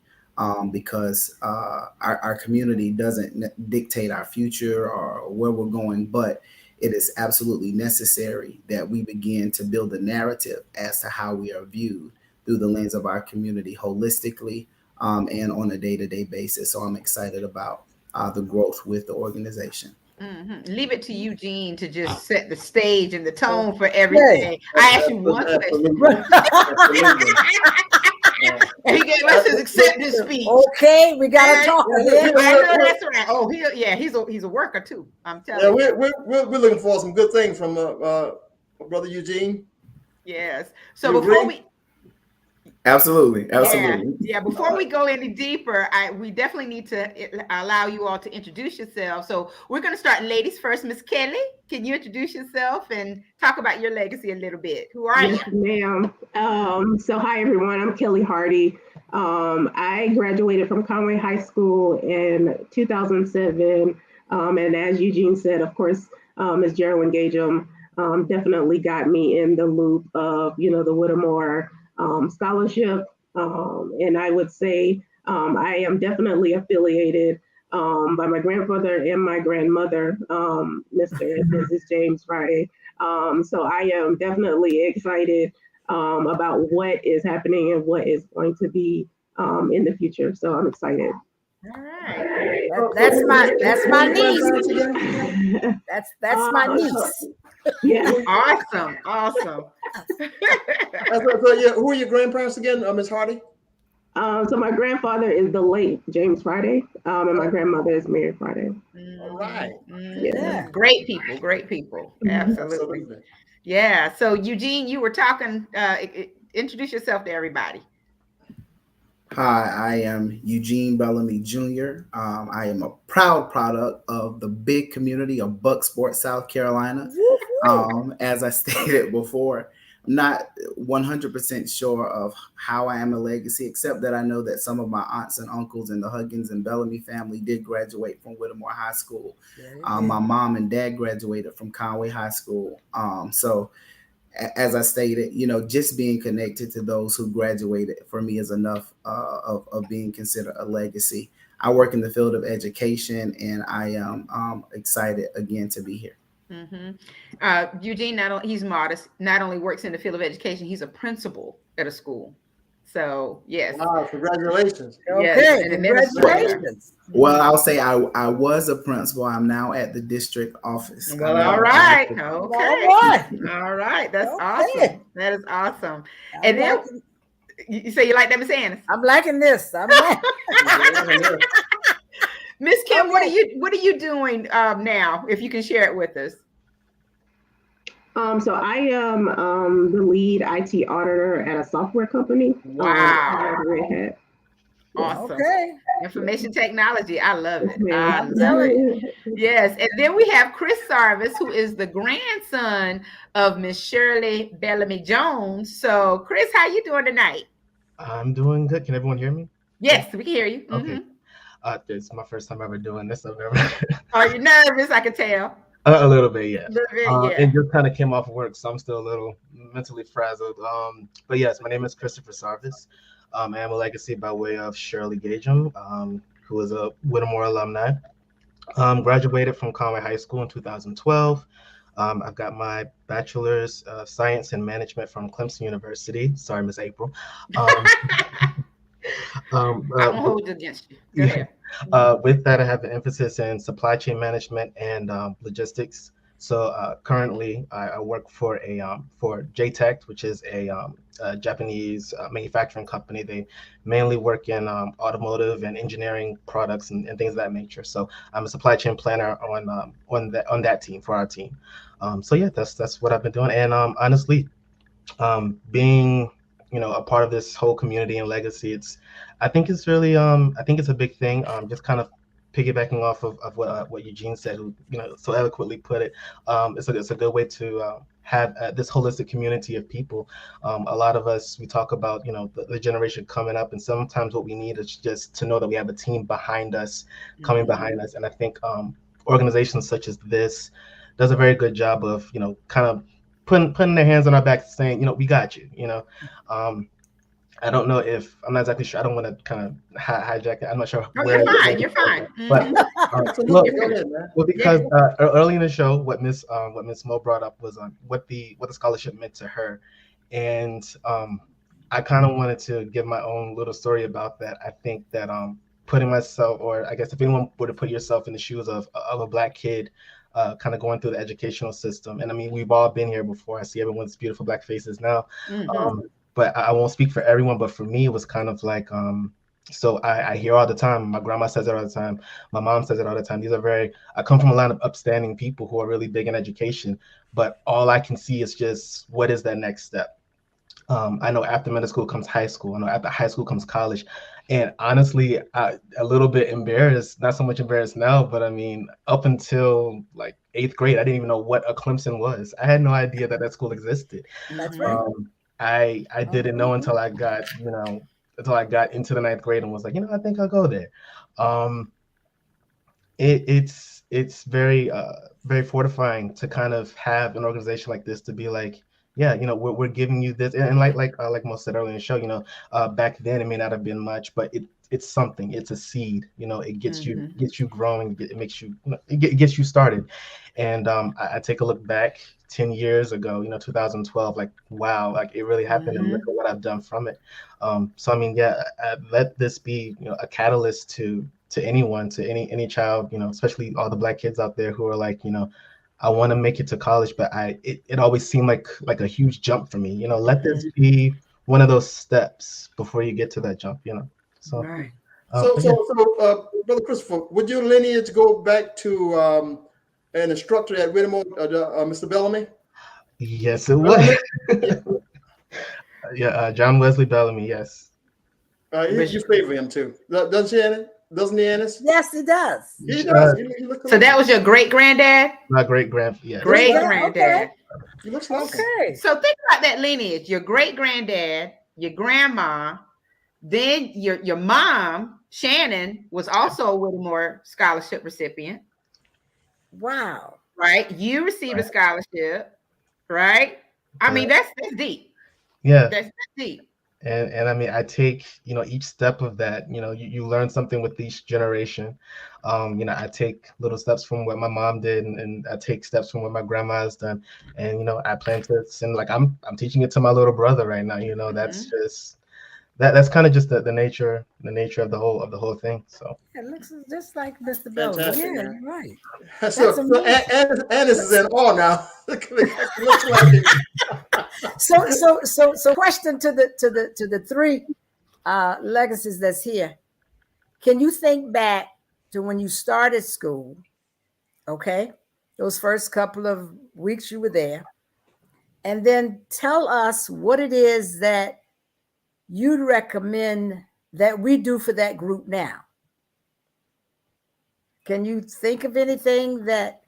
because our community doesn't dictate our future or where we're going, but it is absolutely necessary that we begin to build a narrative as to how we are viewed through the lens of our community holistically and on a day-to-day basis. So I'm excited about the growth with the organization. Leave it to Eugene to just set the stage and the tone for everything. I asked you one question. And he gave us his acceptance speech. Okay, we gotta talk. I know that's right. Oh, he's a worker too. I'm telling you. We're looking for some good things from Brother Eugene. Yes. So before we Absolutely. Yeah. Before we go any deeper, we definitely need to allow you all to introduce yourselves. So we're going to start ladies first. Miss Kelly, can you introduce yourself and talk about your legacy a little bit? Who are you? Yes, ma'am. So hi, everyone. I'm Kelly Hardy. I graduated from Conway High School in 2007. And as Eugene said, of course, Ms. Geraldine Gagem definitely got me in the loop of, the Whittemore scholarship. And I would say I am definitely affiliated by my grandfather and my grandmother, Mr. and Mrs. James Friday. So I am definitely excited about what is happening and what is going to be in the future. So I'm excited. All right. That's my niece. That's my niece. Yeah. Awesome. So yeah, who are your grandparents again, Ms. Hardy? So my grandfather is the late James Friday, and my grandmother is Mary Friday. All right. Yeah. Great people. Absolutely. Yeah. So Eugene, you were talking. Introduce yourself to everybody. Hi, I am Eugene Bailey Jr. I am a proud product of the big community of Bucksport, South Carolina. As I stated before, not 100% sure of how I am a legacy, except that I know that some of my aunts and uncles in the Huggins and Bellamy family did graduate from Whittemore High School. My mom and dad graduated from Conway High School. So as I stated, just being connected to those who graduated for me is enough of being considered a legacy. I work in the field of education, and I am excited again to be here. Eugene, he's modest, not only works in the field of education, he's a principal at a school. So yes. Wow, congratulations. Okay, congratulations. Well, I'll say I was a principal. I'm now at the district office. Well, all right. Okay. All right. That's awesome. That is awesome. And then you say you like that, Miss Annis? I'm liking this. Miss Kim, what are you doing now? If you can share it with us. So I am the lead IT auditor at a software company. Wow. Awesome. Okay. Information technology. I love it. I love it. Yes. And then we have Chris Sarvis, who is the grandson of Miss Shirley Bellamy Jones. So Chris, how you doing tonight? I'm doing good. Can everyone hear me? Yes, we can hear you. Okay. This is my first time ever doing this. I've never. Are you nervous? I can tell. A little bit, yeah. Yeah. It just kind of came off of work, so I'm still a little mentally frazzled. But yes, my name is Christopher Sarvis. I am a legacy by way of Shirley Gagem, who is a Whittemore alumni. Graduated from Conway High School in 2012. I've got my bachelor's of science and management from Clemson University. Sorry, Miss April. I won't hold it against you. Go ahead. With that, I have an emphasis in supply chain management and logistics. So currently, I work for JTech, which is a Japanese manufacturing company. They mainly work in automotive and engineering products and things of that nature. So I'm a supply chain planner on that team for our team. So yeah, that's what I've been doing. And honestly, being a part of this whole community and legacy, I think it's really I think it's a big thing. Just kind of piggybacking off of what Eugene said, who so eloquently put it. It's a good way to have this holistic community of people. A lot of us, we talk about the generation coming up, and sometimes what we need is just to know that we have a team behind us, coming behind us. And I think organizations such as this does a very good job of kind of putting their hands on our backs, saying we got you. I don't know if I'm not exactly sure. I don't want to kind of hijack it. I'm not sure. You're fine. But because early in the show, what Miss Mo brought up was what the scholarship meant to her, and I kind of wanted to give my own little story about that. I think that putting myself, or I guess if anyone were to put yourself in the shoes of a Black kid, kind of going through the educational system, and I mean we've all been here before. I see everyone's beautiful Black faces now. But I won't speak for everyone, but for me, it was kind of like, so I hear all the time, my grandma says it all the time, my mom says it all the time. I come from a line of upstanding people who are really big in education, but all I can see is just, what is that next step? I know after middle school comes high school. I know after high school comes college. And honestly, a little bit embarrassed, not so much embarrassed now, but I mean, up until like 8th grade, I didn't even know what a Clemson was. I had no idea that school existed. That's right. I didn't know until I got, until I got into the 9th grade and was like, I think I'll go there. It's very, very fortifying to kind of have an organization like this to be like, yeah, we're giving you this. And like Mo said earlier in the show, back then it may not have been much, but it's something. It's a seed. It gets you growing. It makes you, it gets you started. And I take a look back 10 years ago, 2012, like, wow, like it really happened, and look at what I've done from it. So I mean, yeah, let this be, a catalyst to anyone, to any child, especially all the Black kids out there who are like, I want to make it to college, but it always seemed like a huge jump for me. Let this be one of those steps before you get to that jump. So. Right. So, Brother Christopher, would your lineage go back to an instructor at Whittemore, Mr. Bellamy? Yes, it would. Yeah, John Wesley Bellamy. Yes. You favor him too, doesn't she, Annie? doesn't he, Annis? Yes, he does. He does. He so that was your great granddad? My great grandfather. Yeah. Great granddad. Okay. He looks like okay. So think about that lineage. Your great granddad, your grandma, then your mom, Shannon, was also a Whittemore scholarship recipient. Wow. Right? You received a scholarship, right? I mean, that's deep. Yeah. That's deep. And I mean, I take, each step of that, you learn something with each generation. I take little steps from what my mom did, and I take steps from what my grandma has done. And, I plan to send, like, I'm teaching it to my little brother right now, that's just, that's kind of just the nature of the whole thing. So it looks just like Mr. Bell. Yeah, right. So Annis is in awe now. Looks like it. So question to the three legacies that's here. Can you think back to when you started school? Okay, those first couple of weeks you were there, and then tell us what it is that you'd recommend that we do for that group now. Can you think of anything that,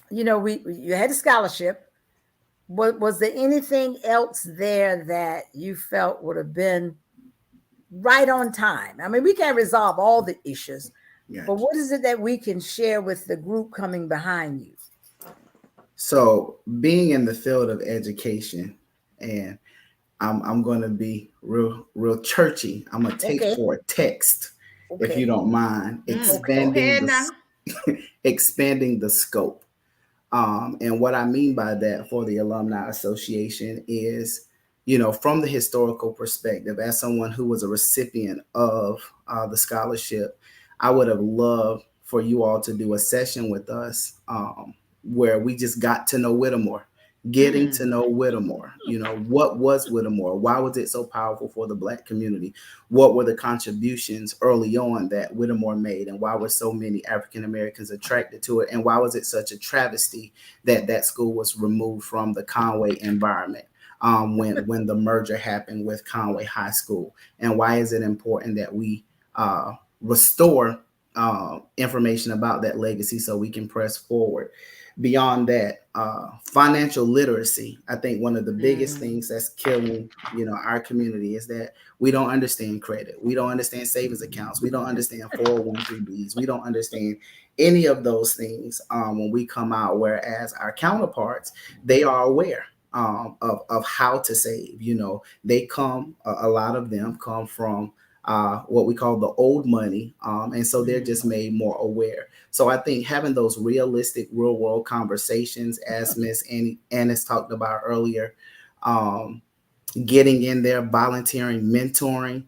you had a scholarship. Was there anything else there that you felt would have been right on time? I mean, we can't resolve all the issues, but what is it that we can share with the group coming behind you? So being in the field of education, and I'm going to be real churchy. I'm going to take for a text, if you don't mind, expanding the scope. And what I mean by that for the Alumni Association is, from the historical perspective, as someone who was a recipient of the scholarship, I would have loved for you all to do a session with us where we just got to know Whittemore. Getting to know Whittemore, what was Whittemore? Why was it so powerful for the Black community? What were the contributions early on that Whittemore made? And why were so many African Americans attracted to it? And why was it such a travesty that that school was removed from the Conway environment when the merger happened with Conway High School? And why is it important that we restore information about that legacy so we can press forward? Beyond that, financial literacy. I think one of the biggest things that's killing, our community is that we don't understand credit. We don't understand savings accounts. We don't understand 401(k)(b)s. We don't understand any of those things when we come out. Whereas our counterparts, they are aware of how to save. They come. A lot of them come from what we call the old money, and so they're just made more aware. So I think having those realistic real world conversations, as Miss Annis talked about earlier, getting in there, volunteering, mentoring,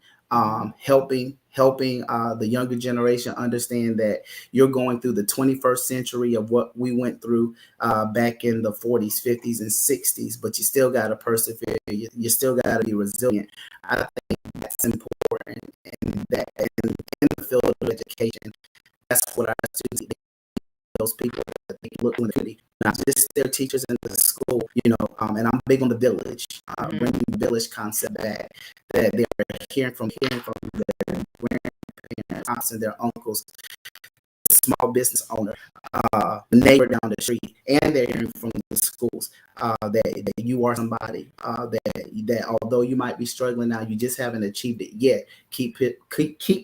helping the younger generation understand that you're going through the 21st century of what we went through back in the 40s, 50s, and 60s, but you still got to persevere. You still got to be resilient. I think that's important, and that in the field of education, that's what our students need. Those people that they can look in the community, not just their teachers in the school, and I'm big on the village, bringing the village concept back, that they're hearing from their grandparents, aunts, and their uncles, the small business owner, the neighbor down the street, and they're hearing from the schools that you are somebody that although you might be struggling now, you just haven't achieved it yet. Keep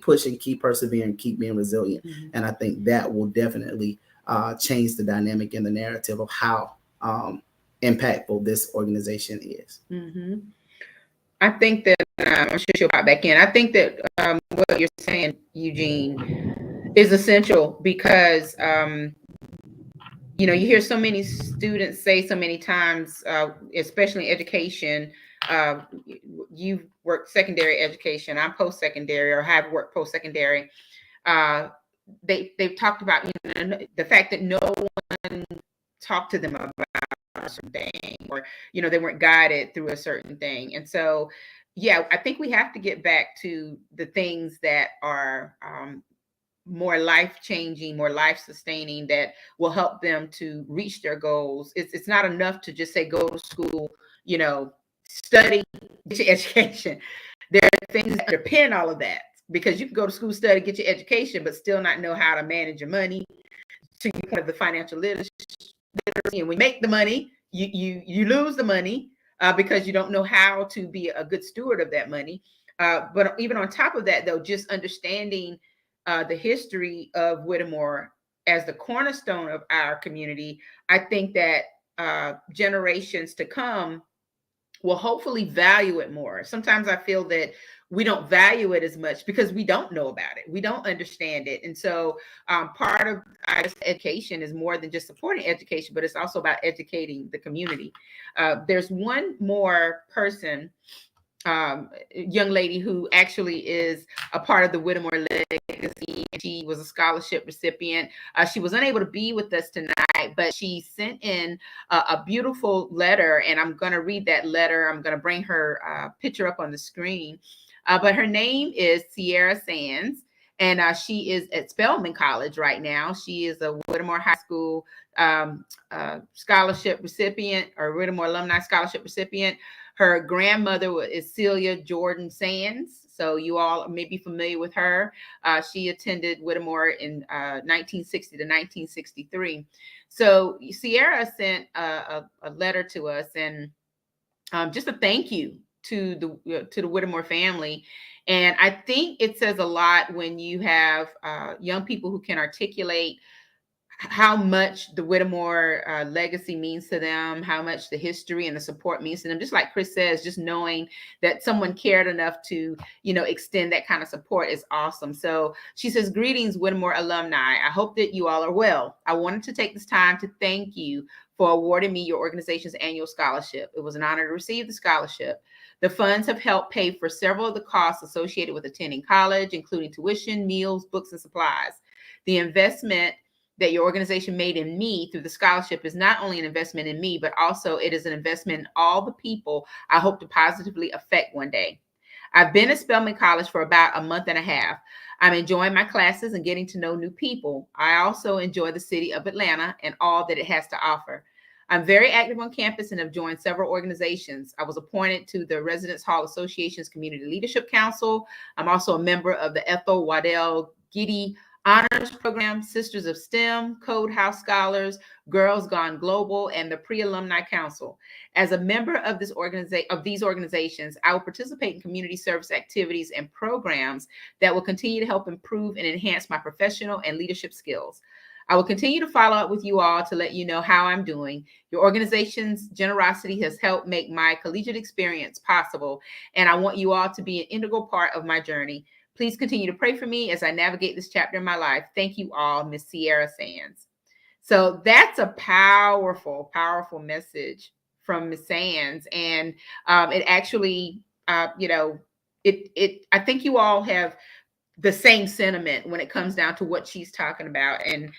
pushing, keep persevering, keep being resilient, and I think that will definitely change the dynamic and the narrative of how impactful this organization is. I think that I'm sure she'll pop back in. I think that what you're saying, Eugene, is essential because you hear so many students say so many times, especially in education. You've worked secondary education. I'm post-secondary, or have worked post-secondary. They've talked about the fact that no one talked to them about a certain thing, or they weren't guided through a certain thing. And so I think we have to get back to the things that are more life-changing, more life-sustaining, that will help them to reach their goals. It's not enough to just say go to school, study, get your education. There are things that underpin all of that. because you can go to school, study, get your education, but still not know how to manage your money, to have the financial literacy. And when you make the money, you lose the money because you don't know how to be a good steward of that money. But even on top of that, though, just understanding the history of Whittemore as the cornerstone of our community, I think that generations to come will hopefully value it more. Sometimes I feel that we don't value it as much because we don't know about it. We don't understand it. And so part of education is more than just supporting education, but it's also about educating the community. There's one more person, young lady who actually is a part of the Whittemore legacy. She was a scholarship recipient. She was unable to be with us tonight, but she sent in a beautiful letter, and I'm going to read that letter. I'm going to bring her picture up on the screen. But her name is Sierra Sands, and she is at Spelman College right now. She is a Whittemore High School scholarship recipient, or Whittemore Alumni Scholarship recipient. Her grandmother is Celia Jordan Sands, so you all may be familiar with her. She attended Whittemore in 1960 to 1963. So Sierra sent a letter to us, and just a thank you to the Whittemore family. And I think it says a lot when you have young people who can articulate how much the Whittemore legacy means to them, how much the history and the support means to them. Just like Chris says, just knowing that someone cared enough to, extend that kind of support is awesome. So she says, greetings, Whittemore alumni. I hope that you all are well. I wanted to take this time to thank you for awarding me your organization's annual scholarship. It was an honor to receive the scholarship. The funds have helped pay for several of the costs associated with attending college, including tuition, meals, books, and supplies. The investment that your organization made in me through the scholarship is not only an investment in me, but also it is an investment in all the people I hope to positively affect one day. I've been at Spelman College for about a month and a half. I'm enjoying my classes and getting to know new people. I also enjoy the city of Atlanta and all that it has to offer. I'm very active on campus and have joined several organizations. I was appointed to the Residence Hall Association's Community Leadership Council. I'm also a member of the Ethel Waddell Giddy Honors Program, Sisters of STEM, Code House Scholars, Girls Gone Global, and the Pre-Alumni Council. As a member of these organizations, I will participate in community service activities and programs that will continue to help improve and enhance my professional and leadership skills. I will continue to follow up with you all to let you know how I'm doing. Your organization's generosity has helped make my collegiate experience possible, and I want you all to be an integral part of my journey. Please continue to pray for me as I navigate this chapter in my life. Thank you all, Miss Sierra Sands. So that's a powerful, powerful message from Miss Sands. And it actually, I think you all have the same sentiment when it comes down to what she's talking about and,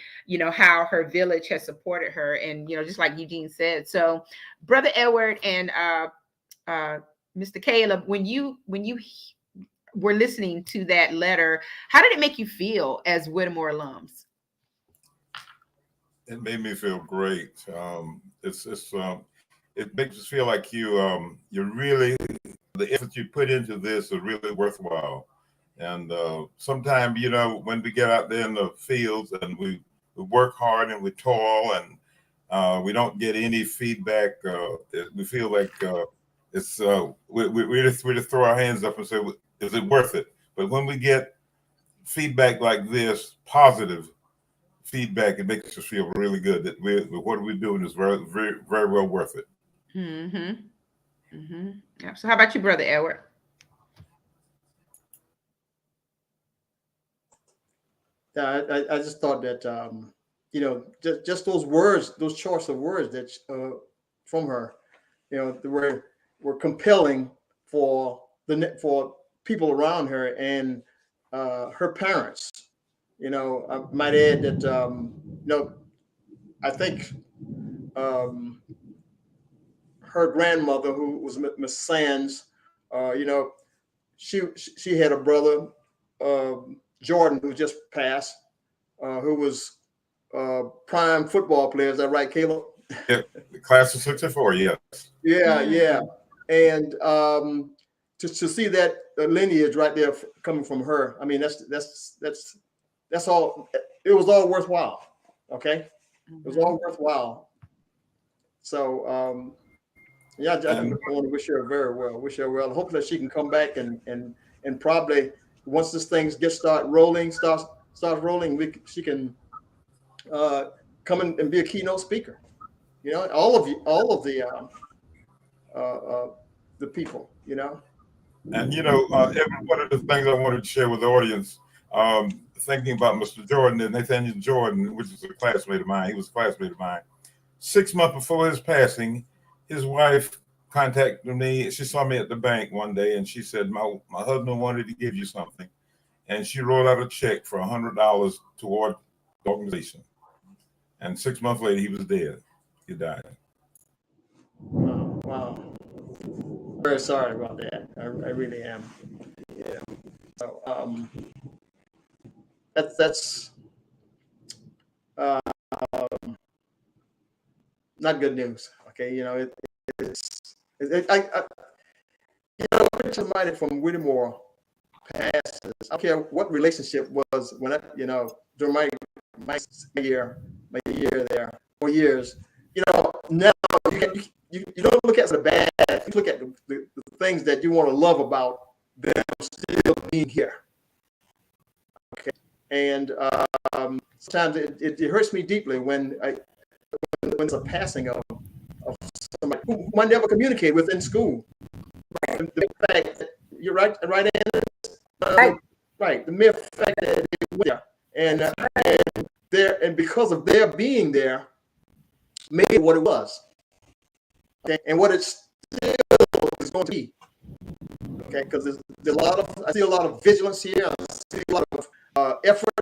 how her village has supported her. And, just like Eugene said. So Brother Edward and Mr. Caleb, when you were listening to that letter, how did it make you feel as Whittemore alums? It made me feel great. It makes us feel like you're really, the effort you put into this is really worthwhile. And sometimes, when we get out there in the fields and we work hard and we toil and we don't get any feedback, we feel like we just throw our hands up and say, is it worth it? But when we get feedback like this, positive feedback, it makes us feel really good that what we're doing is very, very, very well worth it. Mm-hmm. Mm-hmm. Yeah. So how about you, Brother Edward? Yeah, I just thought that, just those words, those choice of words that from her, they were compelling for people around her and her parents. I might add that, I think her grandmother, who was Miss Sands, she had a brother, Jordan, who just passed, who was prime football player. Is that right, Caleb? Yeah, the class of '64, yes. Yeah. And to see that lineage right there coming from her. I mean, that's all. It was all worthwhile. Okay, it was all worthwhile. So yeah, I want to wish her very well. Wish her well. Hopefully she can come back and probably once this thing starts rolling, she can come in and be a keynote speaker. You know, all of the people. You know. And you know, one of the things I wanted to share with the audience, thinking about Mr. Jordan, Nathaniel Jordan, which is a classmate of mine. He was a classmate of mine. 6 months before his passing, his wife contacted me. She saw me at the bank one day, and she said, "My husband wanted to give you something," and she wrote out a check for $100 toward the organization. And 6 months later, he was dead. He died. Wow. Very sorry about that. I really am. Yeah. So that's not good news. Okay, you know every time somebody from Whittemore passes, I don't care what relationship was when during my year there, 4 years. You know, now you don't look at the bad. You look at the things that you want to love about them still being here. Okay, and sometimes it hurts me deeply when it's a passing of somebody who I never communicated with in school. And the fact that you're right, right. The mere fact that they were there, and because of their being there, made it what it was. Okay, and what it still is going to be. Okay, because I see a lot of vigilance here. I see a lot of effort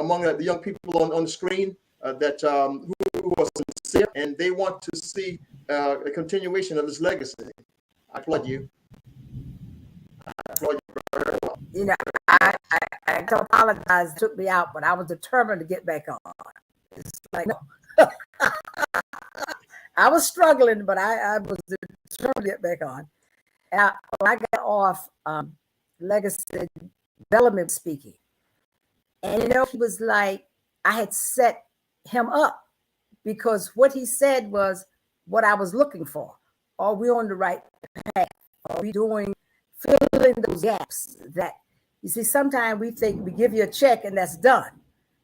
among the young people on the screen who are sincere, and they want to see a continuation of this legacy. I applaud you. I applaud you very well. You know, I don't apologize. It took me out, but I was determined to get back on. It's like, no. I was struggling, but I was determined to get back on. And when I got off, legacy development speaking, and he was like, I had set him up because what he said was what I was looking for. Are we on the right path? Are we filling those gaps that, you see, sometimes we think we give you a check and that's done,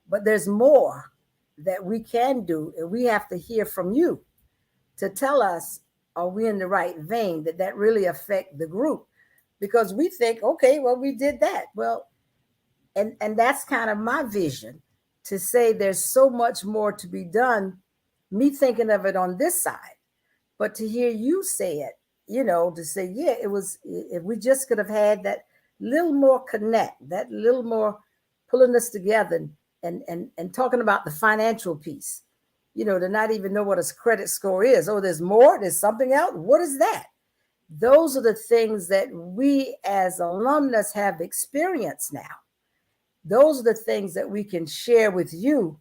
but there's more that we can do, and we have to hear from you to tell us, are we in the right vein, that really affect the group? Because we think, okay, well, we did that. Well, and that's kind of my vision, to say there's so much more to be done, me thinking of it on this side, but to hear you say it, to say, yeah, it was, if we just could have had that little more connect, that little more pulling us together and talking about the financial piece, to not even know what a credit score is. Oh, there's more, there's something else. What is that? Those are the things that we as alumnus have experienced now. Those are the things that we can share with you.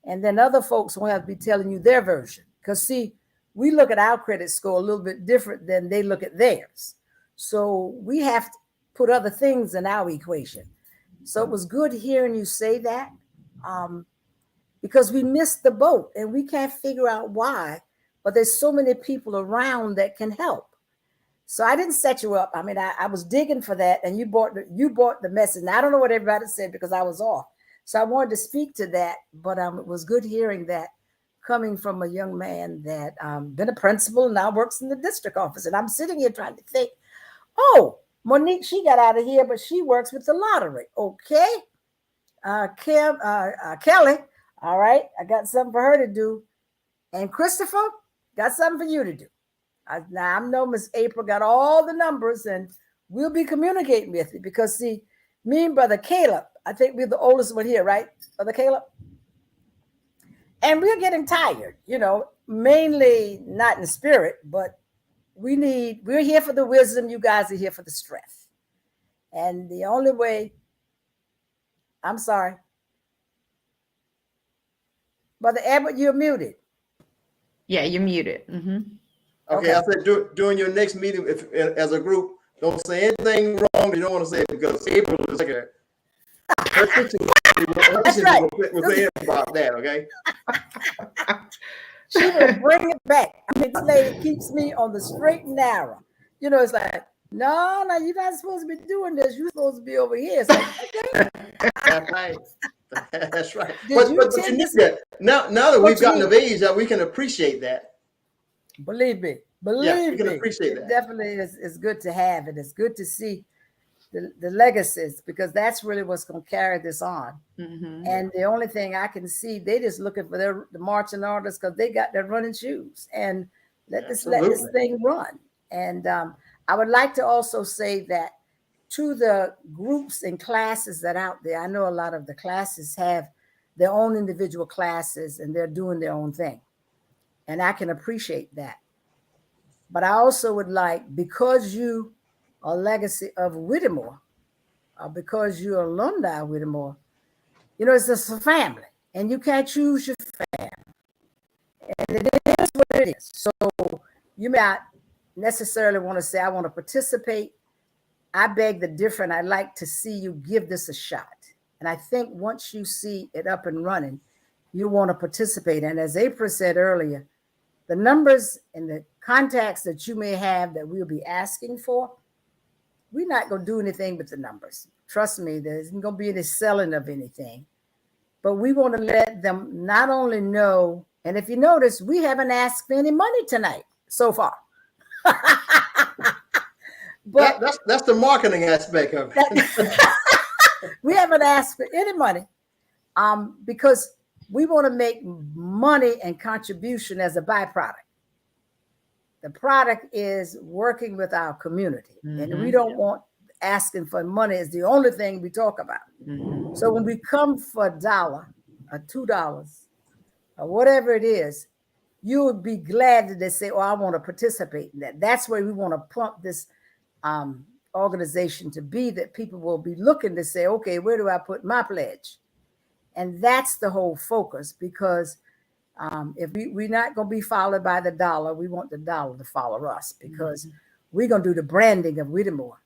And then other folks won't have to be telling you their version. Because see, we look at our credit score a little bit different than they look at theirs. So we have to put other things in our equation. So it was good hearing you say that, because we missed the boat and we can't figure out why, but there's so many people around that can help. So I didn't set you up. I mean, I was digging for that, and you brought the message. Now, I don't know what everybody said because I was off. So I wanted to speak to that, but it was good hearing that coming from a young man that been a principal and now works in the district office. And I'm sitting here trying to think, oh, Monique, she got out of here, but she works with the lottery. Okay. Kelly, all right, I got something for her to do. And Christopher, got something for you to do. Now I know Miss April got all the numbers, and we'll be communicating with you because, see, me and Brother Caleb, I think we're the oldest one here, right, Brother Caleb? And we're getting tired, mainly not in spirit, but we're here for the wisdom. You guys are here for the strength. And the only way, I'm sorry. Brother Edward, you're muted. Yeah, you're muted. Mm-hmm. Okay, I said during your next meeting, as a group, Don't say anything wrong you don't want to say, because April is like her situation will say about that, okay? She will bring it back. I mean, this lady keeps me on the straight and narrow. You know, it's like, no, you're not supposed to be doing this. You're supposed to be over here. It's like, okay. That's right. That's right. But you need that. Now that we've gotten of age, that we can appreciate that. Believe me. We can appreciate that. It definitely is good to have it. It's good to see the legacies, because that's really what's going to carry this on. Mm-hmm. And the only thing I can see, they just looking for the marching orders, because they got their running shoes, and let this thing run. And I would like to also say that to the groups and classes that out there, I know a lot of the classes have their own individual classes and they're doing their own thing. And I can appreciate that. But I also would like, because you are a legacy of Whittemore, or because you're alumni of Whittemore, you know, it's just a family, and you can't choose your family. And it is what it is. So you may not necessarily want to say, I want to participate. I beg the different. I'd like to see you give this a shot. And I think once you see it up and running, you want to participate. And as April said earlier, the numbers and the contacts that you may have that we'll be asking for, we're not going to do anything with the numbers. Trust me, there isn't going to be any selling of anything. But we want to let them not only know, and if you notice, we haven't asked for any money tonight so far. But that's the marketing aspect of it. We haven't asked for any money because we want to make money and contribution as a byproduct. The product is working with our community, and we don't want asking for money is the only thing we talk about. Mm-hmm. So when we come for $1 or $2 or whatever it is, you would be glad that they say, oh, I want to participate in that. That's where we want to pump this organization to be, that people will be looking to say, okay, where do I put my pledge? And that's the whole focus, because if we're not going to be followed by the dollar, we want the dollar to follow us, because we're going to do the branding of Whittemore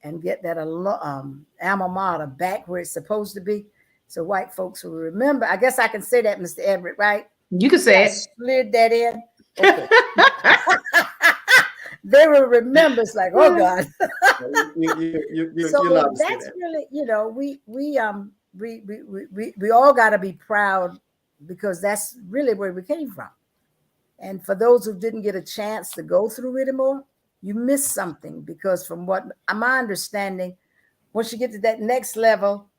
and get that alma mater back where it's supposed to be. So white folks will remember. I guess I can say that, Mr. Everett, right? You can say it. Slid that in. Okay. They will remember. It's like, oh God. So that's really, you know, we all got to be proud, because that's really where we came from. And for those who didn't get a chance to go through Whittemore, you missed something, because from what my understanding, once you get to that next level,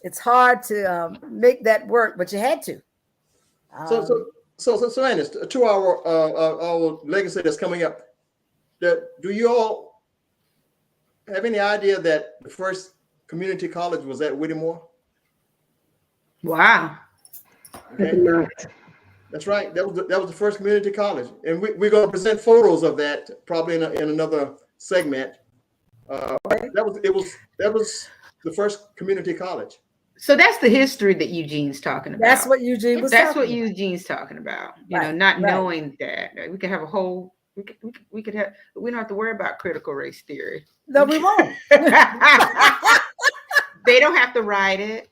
it's hard to make that work, but you had to. So Annis, to our legacy that's coming up, do you all have any idea that the first community college was at Whittemore? Wow. Okay. That's right. That was the first community college, and we're going to present photos of that probably in another segment. That was the first community college. So that's the history that Eugene's talking about. That's what Eugene was. That's what Eugene's talking about. You know, not knowing that we could have a whole. We could have. We don't have to worry about critical race theory. No, we won't. They don't have to write it,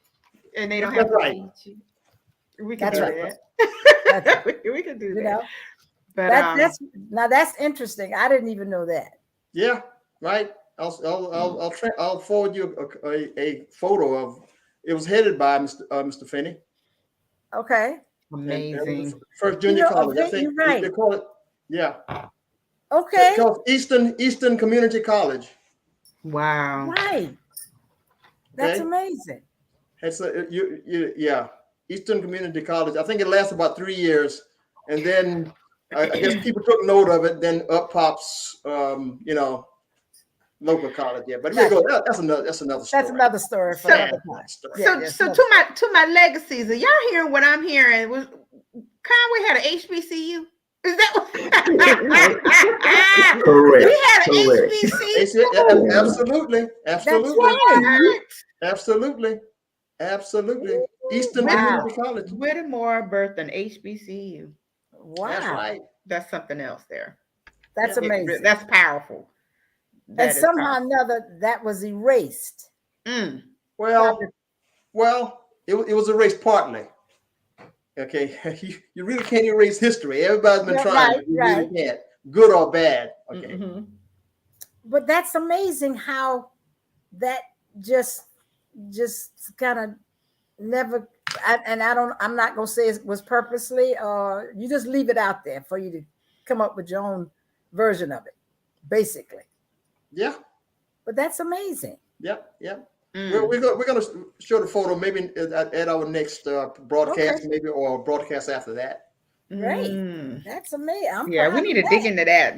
and they don't have to teach it. We can do that. We can do that. Know? But that's interesting. I didn't even know that. Yeah, right. I'll forward you a photo of. It was headed by Mr. Finney. Okay. Amazing. First junior college. I think you're right. They call it. Yeah. Okay. It's called Eastern Community College. Wow. Right. That's amazing. It's Eastern Community College. I think it lasts about 3 years, and then I guess people took note of it. Then up pops, local college. Yeah, but that's another story. That's another story for another time. So to my legacies, are y'all hearing what I'm hearing? Conway had an HBCU. Is that what? Correct. We had an HBCU. Absolutely. That's right. Absolutely. Eastern Community College. Whittemore birthed an HBCU. Wow. That's right. That's something else there. That's amazing. That's powerful. And somehow or another, that was erased. Well, it was erased partly. Okay, you really can't erase history. Everybody's been trying. You really can't, good or bad. Okay. But that's amazing how that just kind of never. I'm not gonna say it was purposely, or you just leave it out there for you to come up with your own version of it, basically. Yeah. But that's amazing. Yep. We're going to show the photo maybe at our next broadcast, maybe, or broadcast after that. Great. That's amazing. We need to dig into that.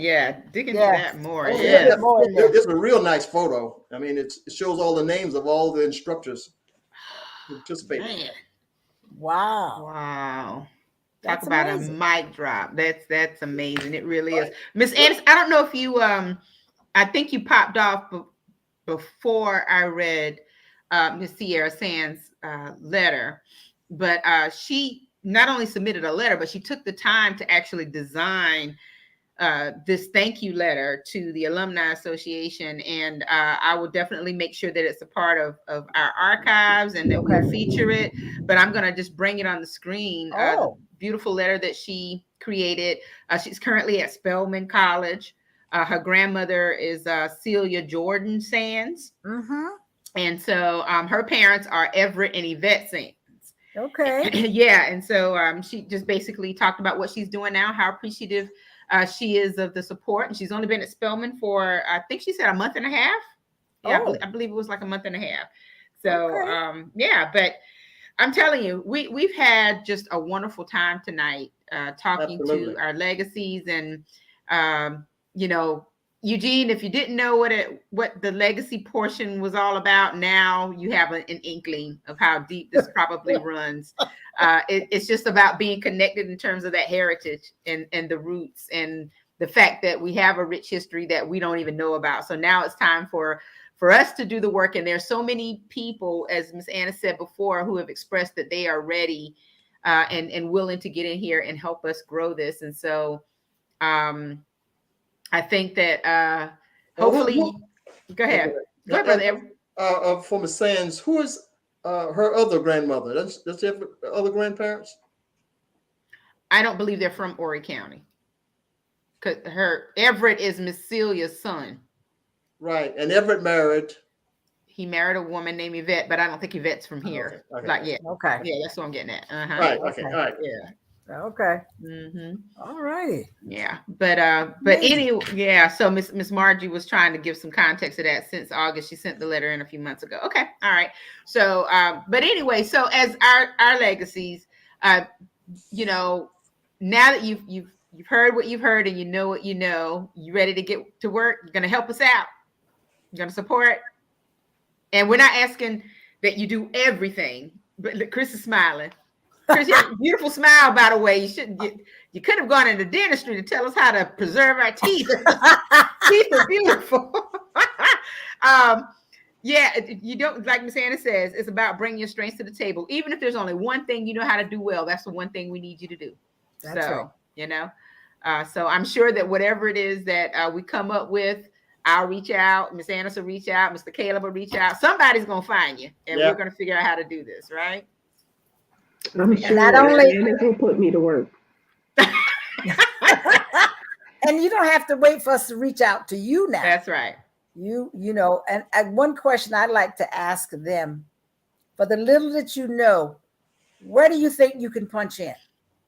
Dig into that more. It's a real nice photo. I mean, it shows all the names of all the instructors who participated. Wow. Talk about amazing. A mic drop. That's amazing. It really is. Miss Annis, I don't know if you I think you popped off before I read Miss Sierra Sands' letter, but she not only submitted a letter, but she took the time to actually design this thank you letter to the Alumni Association. And I will definitely make sure that it's a part of our archives and that we'll feature it. But I'm going to just bring it on the screen. The beautiful letter that she created. She's currently at Spelman College. Her grandmother is Celia Jordan Sands. And so her parents are Everett and Yvette Sands. And so she just basically talked about what she's doing now, how appreciative she is of the support. And she's only been at Spelman for, I think she said, a month and a half. I believe it was like a month and a half. So but I'm telling you, we've had just a wonderful time tonight talking to our legacies. And Eugene, if you didn't know what the legacy portion was all about, now you have an inkling of how deep this probably runs. It's just about being connected in terms of that heritage and the roots and the fact that we have a rich history that we don't even know about. So now it's time for us to do the work. And there's so many people, as Ms. Annis said before, who have expressed that they are ready and willing to get in here and help us grow this. And so I think that hopefully, go ahead. Go ahead, Brother. For Ms. Sands, who is her other grandmother? Does she have other grandparents? I don't believe they're from Horry County. Because Everett is Miss Celia's son. Right. And Everett married. He married a woman named Yvette, but I don't think Yvette's from here. Yeah, that's what I'm getting at. Right. Okay. All right. Yeah. Okay. All righty. Yeah, but anyway, so Miss Margie was trying to give some context to that since August. She sent the letter in a few months ago. Okay, all right. So, but anyway, so as our legacies, now that you've heard what you've heard and you know what you know, you ready to get to work. You're gonna help us out. You're gonna support, and we're not asking that you do everything. But Chris is smiling. Chris, you have a beautiful smile, by the way. You could have gone into dentistry to tell us how to preserve our teeth. Teeth are beautiful. You don't, like Ms. Anna says, it's about bringing your strengths to the table. Even if there's only one thing you know how to do well, that's the one thing we need you to do. That's right. So I'm sure that whatever it is that we come up with, I'll reach out. Ms. Anna will reach out. Mr. Caleb will reach out. Somebody's going to find you, and we're going to figure out how to do this, right? I'm sure not only it will put me to work. And you don't have to wait for us to reach out to you now. That's right. And one question I'd like to ask them, for the little that you know, where do you think you can punch in?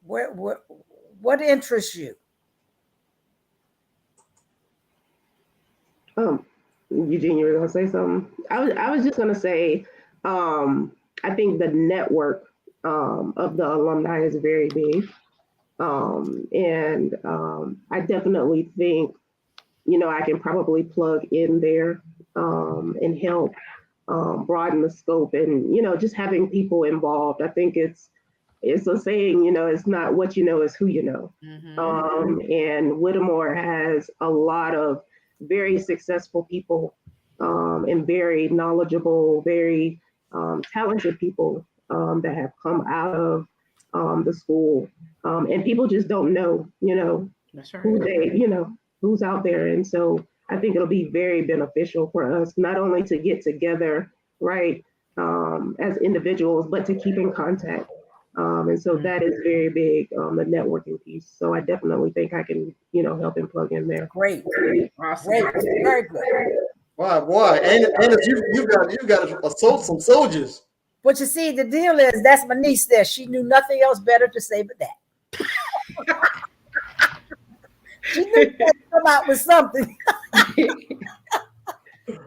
What interests you? Eugene, you were gonna say something. I was just gonna say, I think the network of the alumni is very big. And I definitely think, I can probably plug in there and help broaden the scope and, just having people involved. I think it's a saying, it's not what you know, it's who you know. And Whittemore has a lot of very successful people and very knowledgeable, very talented people that have come out of the school, and people just don't know, That's right. who who's out there. And so I think it'll be very beneficial for us, not only to get together, right, as individuals, but to keep in contact. And so that is very big, the networking piece. So I definitely think I can, help him plug in there. Great. Awesome. Great. Very good. Wow, boy. And you've got some soldiers. But you see, the deal is that's my niece there. She knew nothing else better to say but that. She knew to come out with something.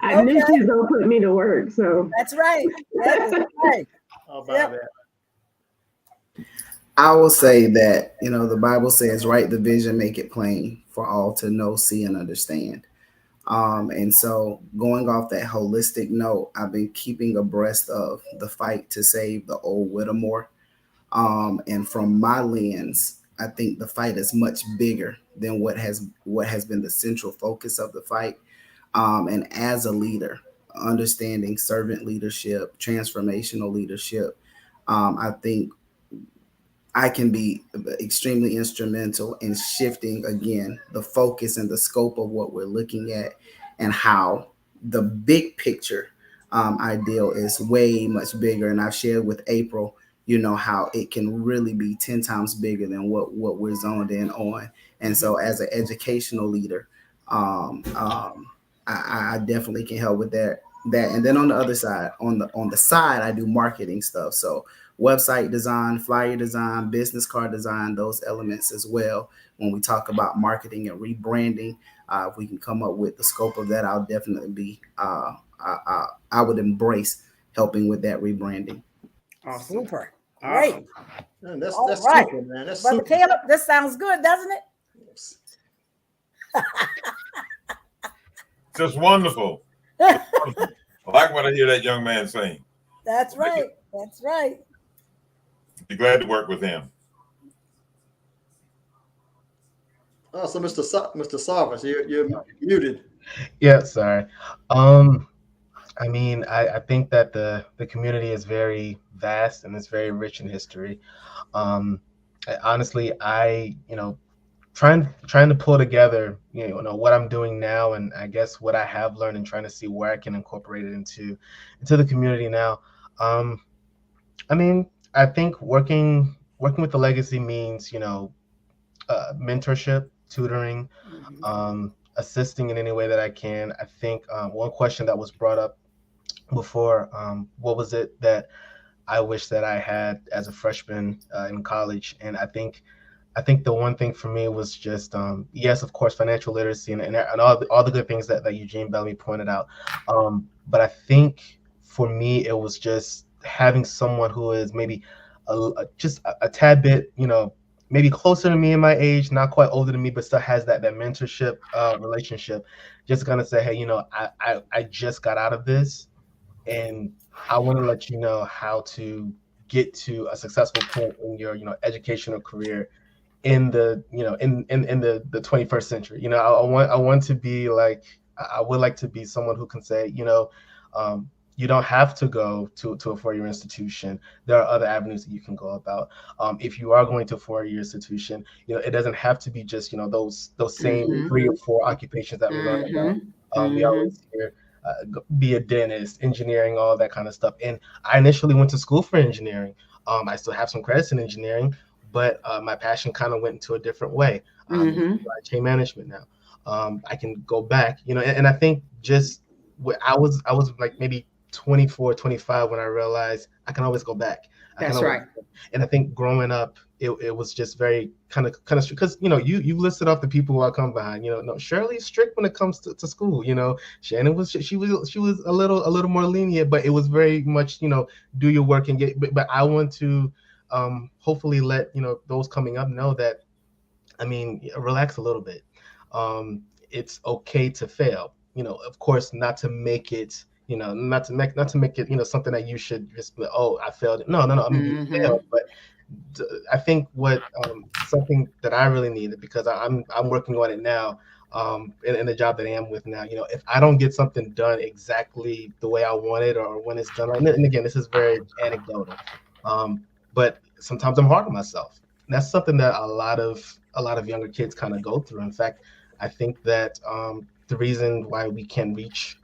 I knew she was gonna put me to work. So that's right. That's right. How about that? I will say that, the Bible says, write the vision, make it plain for all to know, see, and understand. And so going off that holistic note, I've been keeping abreast of the fight to save the old Whittemore. And from my lens, I think the fight is much bigger than what has been the central focus of the fight. And as a leader, understanding servant leadership, transformational leadership, I think I can be extremely instrumental in shifting, again, the focus and the scope of what we're looking at, and how the big picture ideal is way much bigger. And I've shared with April, how it can really be 10 times bigger than what we're zoned in on. And so as an educational leader, I definitely can help with that. And then on the other side, on the side, I do marketing stuff. So website design, flyer design, business card design, those elements as well. When we talk about marketing and rebranding, if we can come up with the scope of that, I'll definitely be, I would embrace helping with that rebranding. Awesome. Super. Great. Man, that's right. super, man. That's Brother super. Caleb, this sounds good, doesn't it? Yes. Just wonderful. I like what I hear that young man saying. That's right. That's right. Be glad to work with him. Oh, so Mr. Sarvis, you're muted. Yeah, sorry. I mean, I think that the community is very vast and it's very rich in history. Honestly, trying to pull together, what I'm doing now, and I guess what I have learned, and trying to see where I can incorporate it into the community now. I mean, I think working with the legacy means, mentorship, tutoring, assisting in any way that I can. I think one question that was brought up before, what was it that I wish that I had as a freshman in college? And I think the one thing for me was just, yes, of course, financial literacy and all the good things that Eugene Bailey pointed out. But I think for me, it was just having someone who is maybe just a tad bit, maybe closer to me in my age, not quite older than me, but still has that mentorship relationship. Just kind of say, hey, I just got out of this, and I want to let you know how to get to a successful point in your, educational career in the, in the 21st century. I want to be like, I would like to be someone who can say, you don't have to go to a four-year institution. There are other avenues that you can go about. If you are going to a four-year institution, it doesn't have to be just, those same 3 or 4 occupations that we learned about. We always hear be a dentist, engineering, all that kind of stuff. And I initially went to school for engineering. I still have some credits in engineering, but my passion kind of went into a different way. Chain management now. I can go back, and I think just I was like maybe 24, 25 when I realized I can always go back. That's right. And I think growing up, it was just very kind of because you listed off the people who I come behind. No, Shirley's strict when it comes to school. Shannon was she was a little more lenient, but it was very much do your work and get. But I want to hopefully let those coming up know that, I mean, relax a little bit. It's okay to fail. Of course, not to make it. Not to make it, something that you should just be, oh, I failed. No. I mean, you failed, but I think what something that I really needed, because I'm working on it now, in the job that I am with now. If I don't get something done exactly the way I want it, or when it's done right, and again, this is very anecdotal, but sometimes I'm hard on myself. And that's something that a lot of younger kids kind of go through. In fact, I think that the reason why we can't reach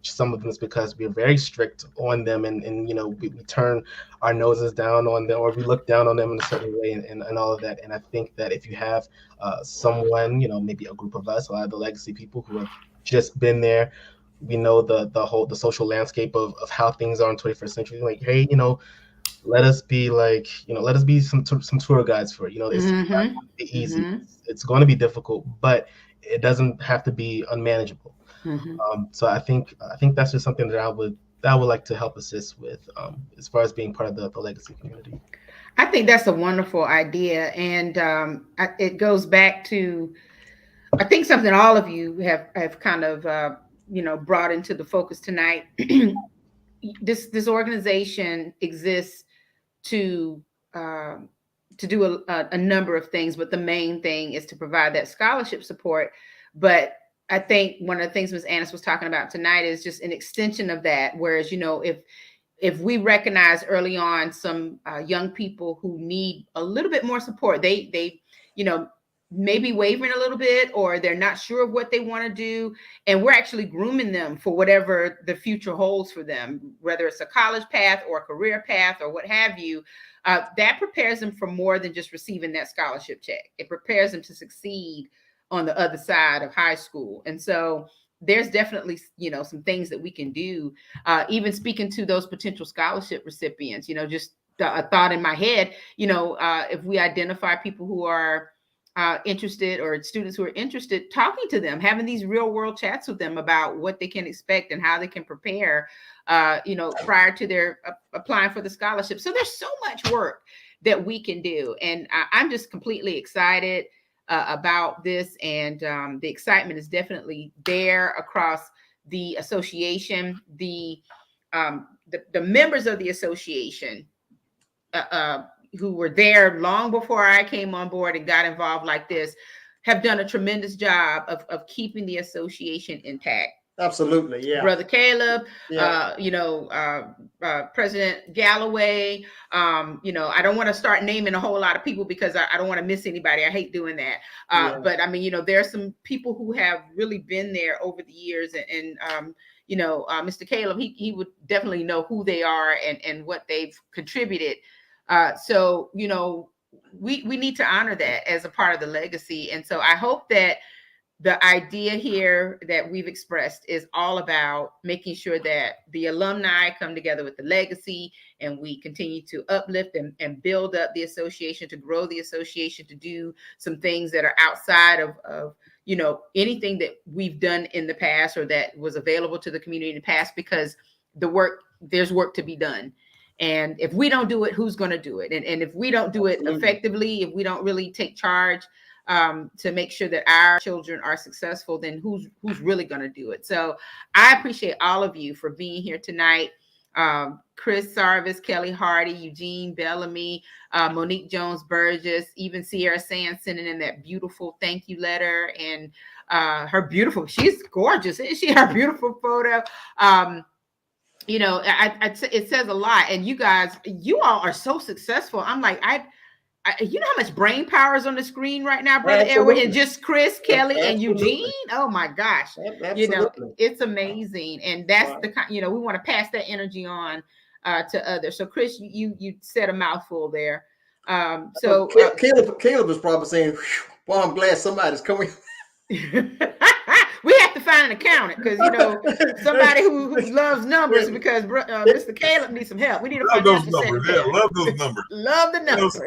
some of them is because we're very strict on them, and we turn our noses down on them, or we look down on them in a certain way, and all of that. And I think that if you have someone, maybe a group of us, or the legacy people who have just been there, we know the social landscape of how things are in 21st century. Like, hey, let us be some tour guides for it. It's not going to be easy. It's going to be difficult, but it doesn't have to be unmanageable. So I think that's just something that I would like to help assist with, as far as being part of the legacy community. I think that's a wonderful idea, and it goes back to, I think, something all of you have kind of brought into the focus tonight. This organization exists to do a number of things, but the main thing is to provide that scholarship support. But I think one of the things Ms. Annis was talking about tonight is just an extension of that. Whereas, if we recognize early on some young people who need a little bit more support, they maybe wavering a little bit, or they're not sure of what they want to do, and we're actually grooming them for whatever the future holds for them, whether it's a college path or a career path or what have you. That prepares them for more than just receiving that scholarship check. It prepares them to succeed on the other side of high school. And so there's definitely, some things that we can do, even speaking to those potential scholarship recipients, just a thought in my head, if we identify people who are interested, or students who are interested, talking to them, having these real world chats with them about what they can expect and how they can prepare, prior to their applying for the scholarship. So there's so much work that we can do. And I'm just completely excited about this. And the excitement is definitely there across the association. The members of the association, who were there long before I came on board and got involved like this, have done a tremendous job of keeping the association intact. Absolutely, yeah. Brother Caleb, yeah. President Galloway. I don't want to start naming a whole lot of people because I don't want to miss anybody. I hate doing that. But I mean, there are some people who have really been there over the years, and Mr. Caleb, he would definitely know who they are and what they've contributed. So, we need to honor that as a part of the legacy. And so I hope that the idea here that we've expressed is all about making sure that the alumni come together with the legacy, and we continue to uplift and build up the association, to grow the association, to do some things that are outside of anything that we've done in the past, or that was available to the community in the past, because there's work to be done. And if we don't do it, who's going to do it? And if we don't do it effectively, if we don't really take charge to make sure that our children are successful, then who's really going to do it? So I appreciate all of you for being here tonight. Chris Sarvis, Kelly Hardy, Eugene Bellamy, Monique Jones Burgess, even Sierra Sands sending in that beautiful thank you letter, and she's gorgeous, isn't she? Her beautiful photo. It says a lot. And you all are so successful. I'm like, you know how much brain power is on the screen right now, Brother Edward, and just Chris, Kelly, and Eugene. Oh my gosh. It's amazing. And that's the kind, we want to pass that energy on to others. So Chris, you said a mouthful there. Caleb was probably saying, well, I'm glad somebody's coming. We have to find an accountant, because somebody who loves numbers, because Mr. Caleb needs some help. We need to find those numbers. Yeah, love those numbers. Love the numbers.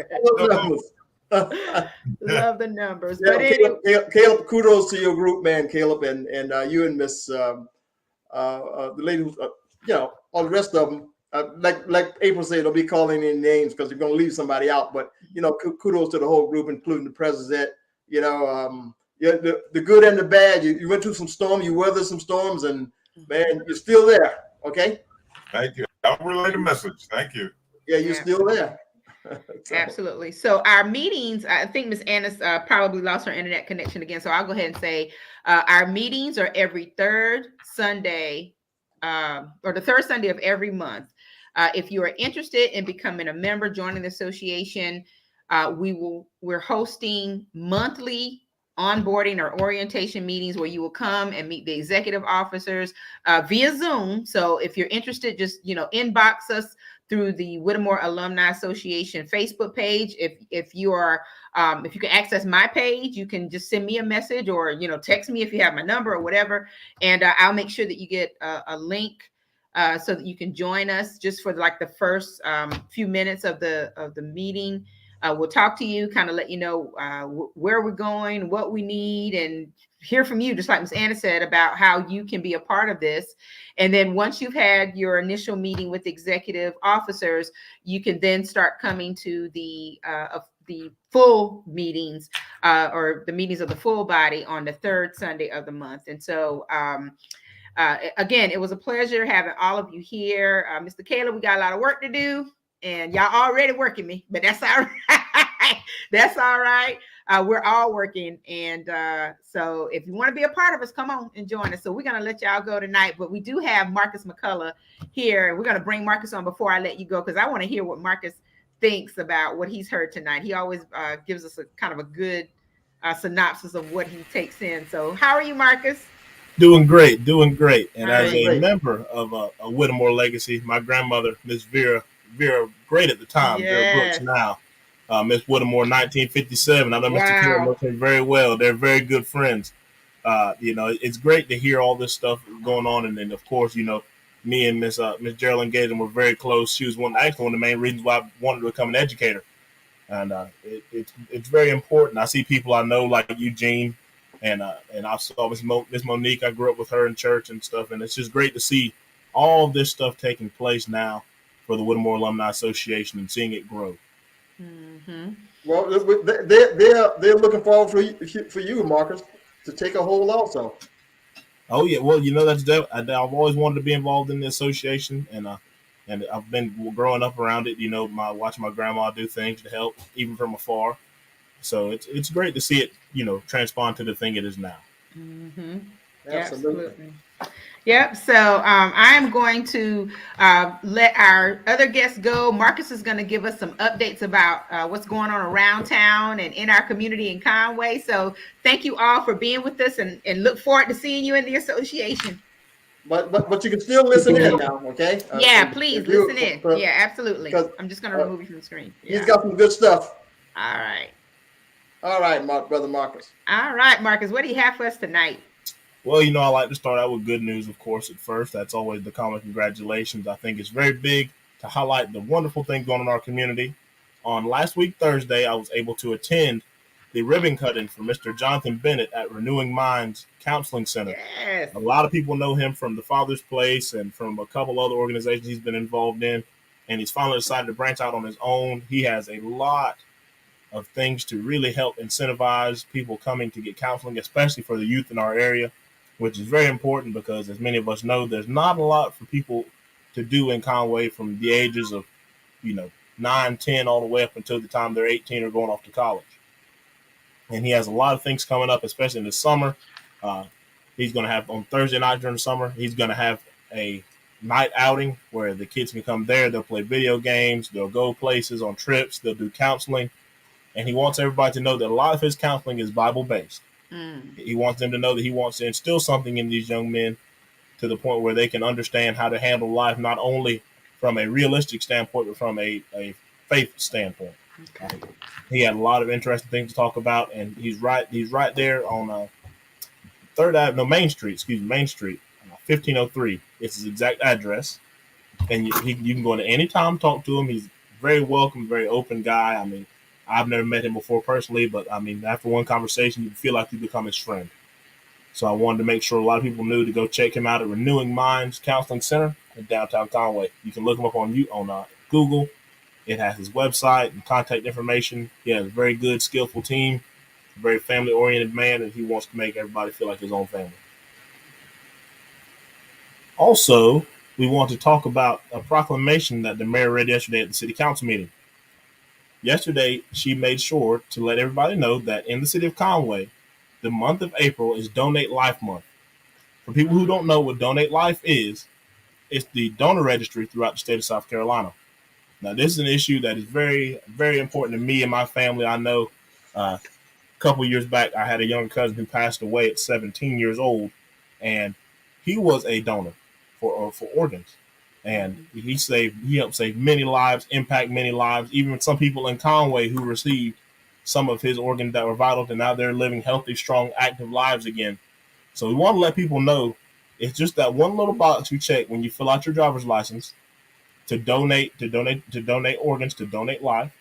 Love the numbers. Yeah, but Caleb, kudos to your group, man, Caleb, and you and Miss the lady who's all the rest of them. Like April said, don't be calling any names because you're going to leave somebody out. But kudos to the whole group, including the president. The good and the bad. You went through some storms, you weathered some storms, and man, you're still there. Okay. Thank you. I'll relay the message. Thank you. Yeah, you're still there. Absolutely. So our meetings, I think Ms. Annis probably lost her internet connection again. So I'll go ahead and say our meetings are every third Sunday, or the third Sunday of every month. If you are interested in becoming a member, joining the association, we're hosting monthly onboarding or orientation meetings where you will come and meet the executive officers via Zoom. So if you're interested, just inbox us through the Whittemore Alumni Association Facebook page. If you can access my page, you can just send me a message or text me if you have my number or whatever, and I'll make sure that you get a link so that you can join us just for like the first few minutes of the meeting. We'll talk to you, kind of let you know where we're going, what we need, and hear from you, just like Ms. Anna said, about how you can be a part of this. And then once you've had your initial meeting with executive officers, you can then start coming to the full meetings or the meetings of the full body on the third Sunday of the month. And so again, it was a pleasure having all of you here. Mr. Caleb, we got a lot of work to do. And y'all already working me, but that's all right. That's all right. We're all working. And so if you want to be a part of us, come on and join us. So we're going to let y'all go tonight, but we do have Marcus McCullough here. We're going to bring Marcus on before I let you go, because I want to hear what Marcus thinks about what he's heard tonight. He always gives us a kind of a good synopsis of what he takes in. So how are you, Marcus? Doing great. And as a member of a Whittemore legacy, my grandmother, Miss Vera Great at the time, Vera Brooks now, Miss Whittemore, 1957. I know Mr. Carroll knows her very well. They're very good friends. It's great to hear all this stuff going on. And then, of course, me and Miss Geraldine Gaydon were very close. She was one of the main reasons why I wanted to become an educator. And it's very important. I see people I know like Eugene, and I saw Miss Monique. I grew up with her in church and stuff. And it's just great to see all of this stuff taking place now for the Whittemore Alumni Association and seeing it grow. Mm-hmm. Well, they're looking forward for you, Marcus, to take a hold also. Oh yeah, well, I've always wanted to be involved in the association, and I've been growing up around it. Watching my grandma do things to help, even from afar. So it's great to see it, transpond to the thing it is now. Mm-hmm. Absolutely. Yep. So I'm going to let our other guests go. Marcus is going to give us some updates about what's going on around town and in our community in Conway. So thank you all for being with us, and look forward to seeing you in the association. But you can still listen in now, okay? Yeah, please listen in. Yeah, absolutely. I'm just going to remove you from the screen. Yeah. He's got some good stuff. All right. All right, Brother Marcus. All right, Marcus, what do you have for us tonight? Well, I like to start out with good news, of course, at first. That's always the common congratulations. I think it's very big to highlight the wonderful things going on in our community. On last week, Thursday, I was able to attend the ribbon cutting for Mr. Jonathan Bennett at Renewing Minds Counseling Center. Yes. A lot of people know him from the Father's Place and from a couple other organizations he's been involved in, and he's finally decided to branch out on his own. He has a lot of things to really help incentivize people coming to get counseling, especially for the youth in our area, which is very important because, as many of us know, there's not a lot for people to do in Conway from the ages of, 9, 10, all the way up until the time they're 18 or going off to college. And he has a lot of things coming up, especially in the summer. He's going to have, on Thursday night during the summer, he's going to have a night outing where the kids can come there. They'll play video games. They'll go places on trips. They'll do counseling. And he wants everybody to know that a lot of his counseling is Bible-based. He wants them to know that he wants to instill something in these young men to the point where they can understand how to handle life, not only from a realistic standpoint, but from a faith standpoint. Okay. He had a lot of interesting things to talk about, and he's right there on Main Street, 1503. It's his exact address. And you can go in any time, talk to him. He's very welcome, very open guy. I mean, I've never met him before personally, but after one conversation, you feel like you become his friend. So I wanted to make sure a lot of people knew to go check him out at Renewing Minds Counseling Center in downtown Conway. You can look him up on Google. It has his website and contact information. He has a very good, skillful team, a very family-oriented man, and he wants to make everybody feel like his own family. Also, we want to talk about a proclamation that the mayor read yesterday at the city council meeting. Yesterday, she made sure to let everybody know that in the city of Conway, the month of April is Donate Life Month. For people who don't know what Donate Life is, it's the donor registry throughout the state of South Carolina. Now, this is an issue that is very, very important to me and my family. I know couple years back, I had a young cousin who passed away at 17 years old, and he was a donor for organs, and he helped save many lives, impact many lives, even some people in Conway who received some of his organs that were vital, and now they're living healthy, strong, active lives again. So we want to let people know it's just that one little box you check when you fill out your driver's license to donate organs, to donate life.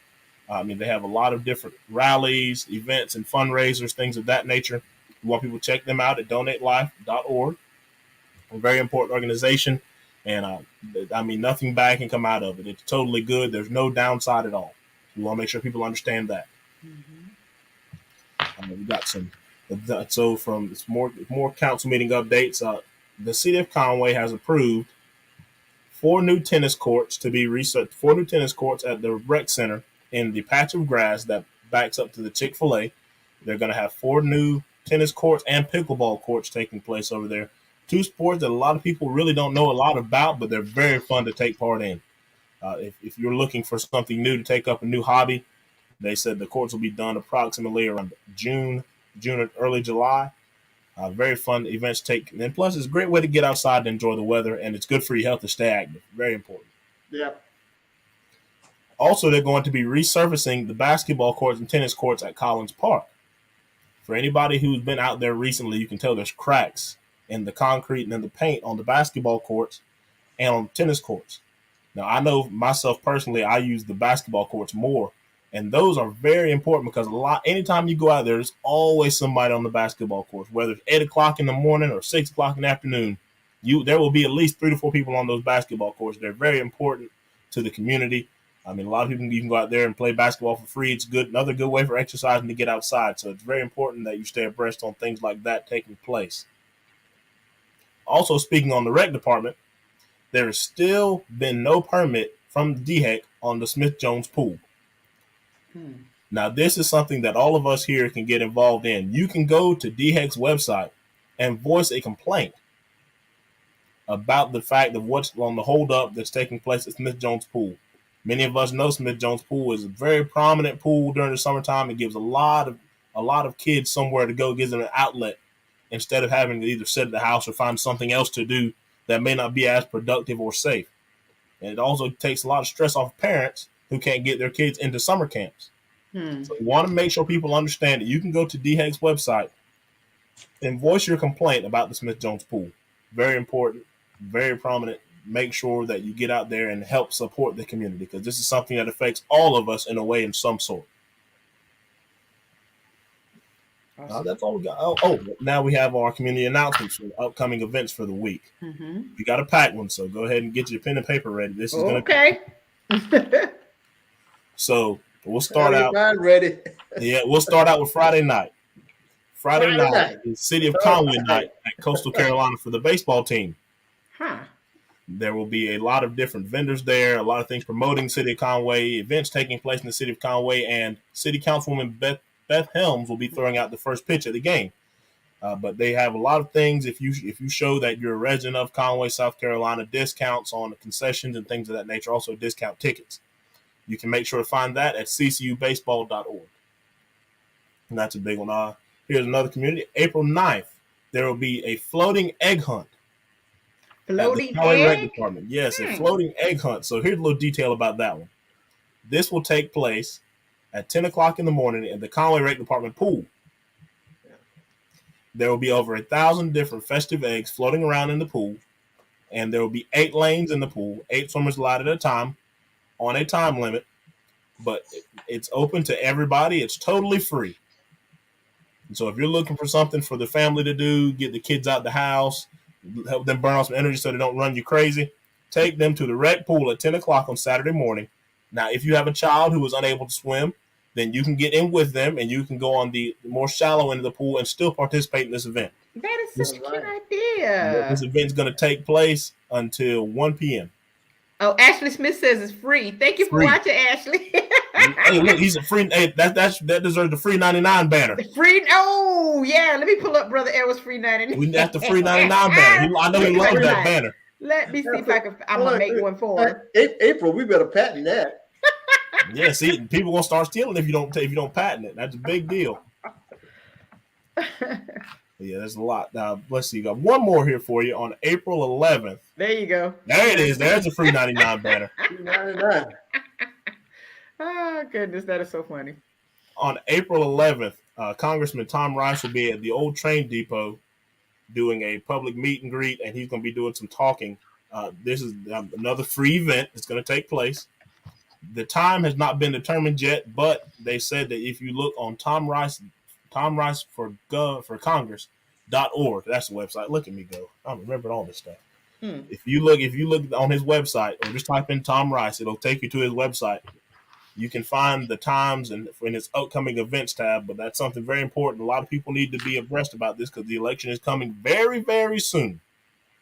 I mean, they have a lot of different rallies, events, and fundraisers, things of that nature. We want people to check them out at donatelife.org. A very important organization, and I mean, nothing bad can come out of it. It's totally good. There's no downside at all. We want to make sure people understand that. We got some. So from more council meeting updates, the city of Conway has approved 4 new tennis courts to be researched. 4 new tennis courts at the rec center in the patch of grass that backs up to the Chick-fil-A. They're going to have 4 new tennis courts and pickleball courts taking place over there. 2 sports that a lot of people really don't know a lot about, but they're very fun to take part in. If you're looking for something new to take up, a new hobby, they said the courts will be done approximately around June or early July. Very fun events take, and plus it's a great way to get outside and enjoy the weather, and it's good for your health to stay active. Very important. Yeah. Also, they're going to be resurfacing the basketball courts and tennis courts at Collins Park. For anybody who's been out there recently, you can tell there's cracks in the concrete and in the paint on the basketball courts and on tennis courts. Now, I know myself personally, I use the basketball courts more, and those are very important because anytime you go out there, there's always somebody on the basketball courts, whether it's 8 o'clock in the morning or 6 o'clock in the afternoon. There will be at least 3 to 4 people on those basketball courts. They're very important to the community. I mean, a lot of people, you can go out there and play basketball for free. It's good, another good way for exercising to get outside. So it's very important that you stay abreast on things like that taking place. Also, speaking on the rec department, there has still been no permit from DHEC on the Smith Jones pool. Now, this is something that all of us here can get involved in. You can go to DHEC's website and voice a complaint about the fact of what's on the holdup that's taking place at Smith Jones pool. Many of us know Smith Jones pool is a very prominent pool during the summertime. It gives a lot of kids somewhere to go, gives them an outlet instead of having to either sit at the house or find something else to do that may not be as productive or safe. And it also takes a lot of stress off parents who can't get their kids into summer camps. So we want to make sure people understand that you can go to DHEC's website and voice your complaint about the Smith Jones pool. Very important, very prominent. Make sure that you get out there and help support the community because this is something that affects all of us in a way, in some sort. Awesome. That's all we got. Now we have our community announcements for upcoming events for the week. You got a packed one, so go ahead and get your pen and paper ready. This is okay. So we'll start out. Ready. Yeah, we'll start out with Friday night. Friday night is City of Conway night at Coastal Carolina for the baseball team. There will be a lot of different vendors there, a lot of things promoting City of Conway, events taking place in the City of Conway, and City Councilwoman Beth Helms will be throwing out the first pitch of the game. But they have a lot of things. If you show that you're a resident of Conway, South Carolina, discounts on the concessions and things of that nature, also discount tickets. You can make sure to find that at ccubaseball.org. And that's a big one. Here's another community. April 9th, there will be a floating egg hunt. Floating egg? Department. Yes, a floating egg hunt. So here's a little detail about that one. This will take place at 10 o'clock in the morning at the Conway Rec Department pool. There will be over 1,000 different festive eggs floating around in the pool, and there will be 8 lanes in the pool, 8 swimmers allowed at a time on a time limit, but it's open to everybody. It's totally free. And so if you're looking for something for the family to do, get the kids out the house, help them burn off some energy so they don't run you crazy, take them to the rec pool at 10 o'clock on Saturday morning. Now, if you have a child who is unable to swim, then you can get in with them and you can go on the more shallow end of the pool and still participate in this event. That is such a cute idea. This event is going to take place until 1 p.m. Oh, Ashley Smith says it's free. Thank you for watching, Ashley. Hey, look, he's a free. Hey, that deserves the free 99 banner. The free. Oh, yeah. Let me pull up Brother Edwards free 99. We got the free 99 banner. I know he loves that banner. Let me see if I'm gonna make one for him. April, we better patent that. Yeah, see, people gonna start stealing if you don't patent it. That's a big deal. Yeah, there's a lot. Now, let's see. Got one more here for you on April 11th. There you go. There it is. There's a free 99 banner. Oh, goodness. That is so funny. On April 11th, Congressman Tom Rice will be at the old train depot doing a public meet and greet, and he's going to be doing some talking. This is another free event that's going to take place. The time has not been determined yet, but they said that if you look on Tom Rice for Congress.org, that's the website. Look at me go. I'm remembering all this stuff. If you look on his website or just type in Tom Rice, it'll take you to his website. You can find the times and in his upcoming events tab, but that's something very important. A lot of people need to be abreast about this because the election is coming very, very soon.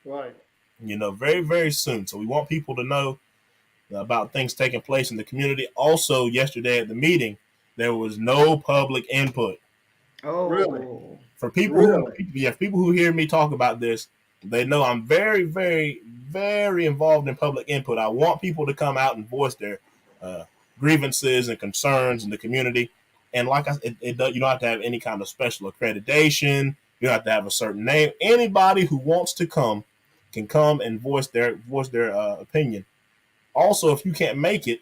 Right. Very, very soon. So we want people to know about things taking place in the community. Also, yesterday at the meeting, there was no public input. Oh, really? For people who hear me talk about this, they know I'm very, very, very involved in public input. I want people to come out and voice their grievances and concerns in the community. And like I said, you don't have to have any kind of special accreditation. You don't have to have a certain name. Anybody who wants to come can come and voice their opinion. Also, if you can't make it,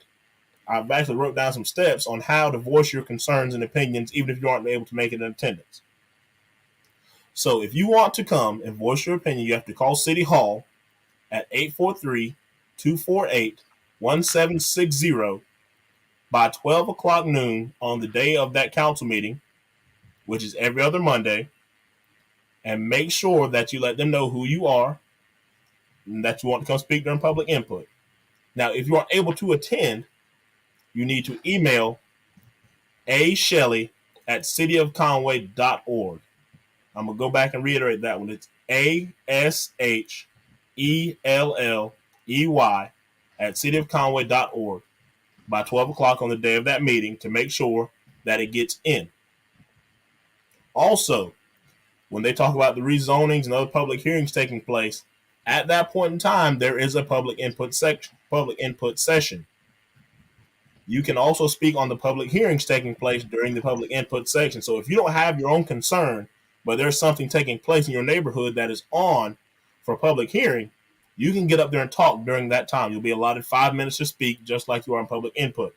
I've actually wrote down some steps on how to voice your concerns and opinions, even if you aren't able to make it in attendance. So if you want to come and voice your opinion, you have to call City Hall at 843-248-1760 by 12 o'clock noon on the day of that council meeting, which is every other Monday, and make sure that you let them know who you are and that you want to come speak during public input. Now, if you aren't able to attend, you need to email ashelley@cityofconway.org. I'm going to go back and reiterate that one. It's ashelley@cityofconway.org by 12 o'clock on the day of that meeting to make sure that it gets in. Also, when they talk about the rezonings and other public hearings taking place, at that point in time, there is a public input session. You can also speak on the public hearings taking place during the public input section. So if you don't have your own concern, but there's something taking place in your neighborhood that is on for public hearing, you can get up there and talk during that time. You'll be allotted 5 minutes to speak, just like you are in public input.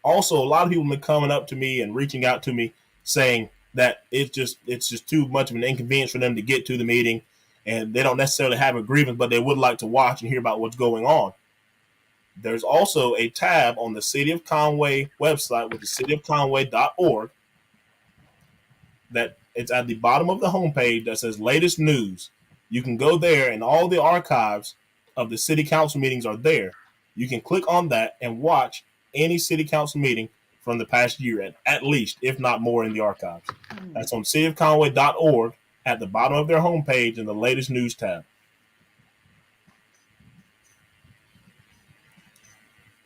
Also, a lot of people have been coming up to me and reaching out to me saying that it's just too much of an inconvenience for them to get to the meeting, and they don't necessarily have a grievance, but they would like to watch and hear about what's going on. There's also a tab on the City of Conway website, which is cityofconway.org, that it's at the bottom of the homepage that says latest news. You can go there and all the archives of the city council meetings are there. You can click on that and watch any city council meeting from the past year, at least, if not more, in the archives. That's on cityofconway.org at the bottom of their homepage in the latest news tab.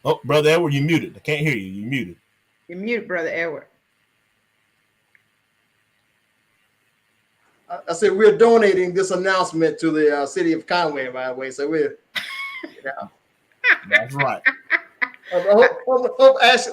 Oh, Brother Edward, you muted. I can't hear you. You muted. You're muted, Brother Edward. I said we're donating this announcement to the city of Conway, by the way. So we're, yeah. That's right. Hope Ashley.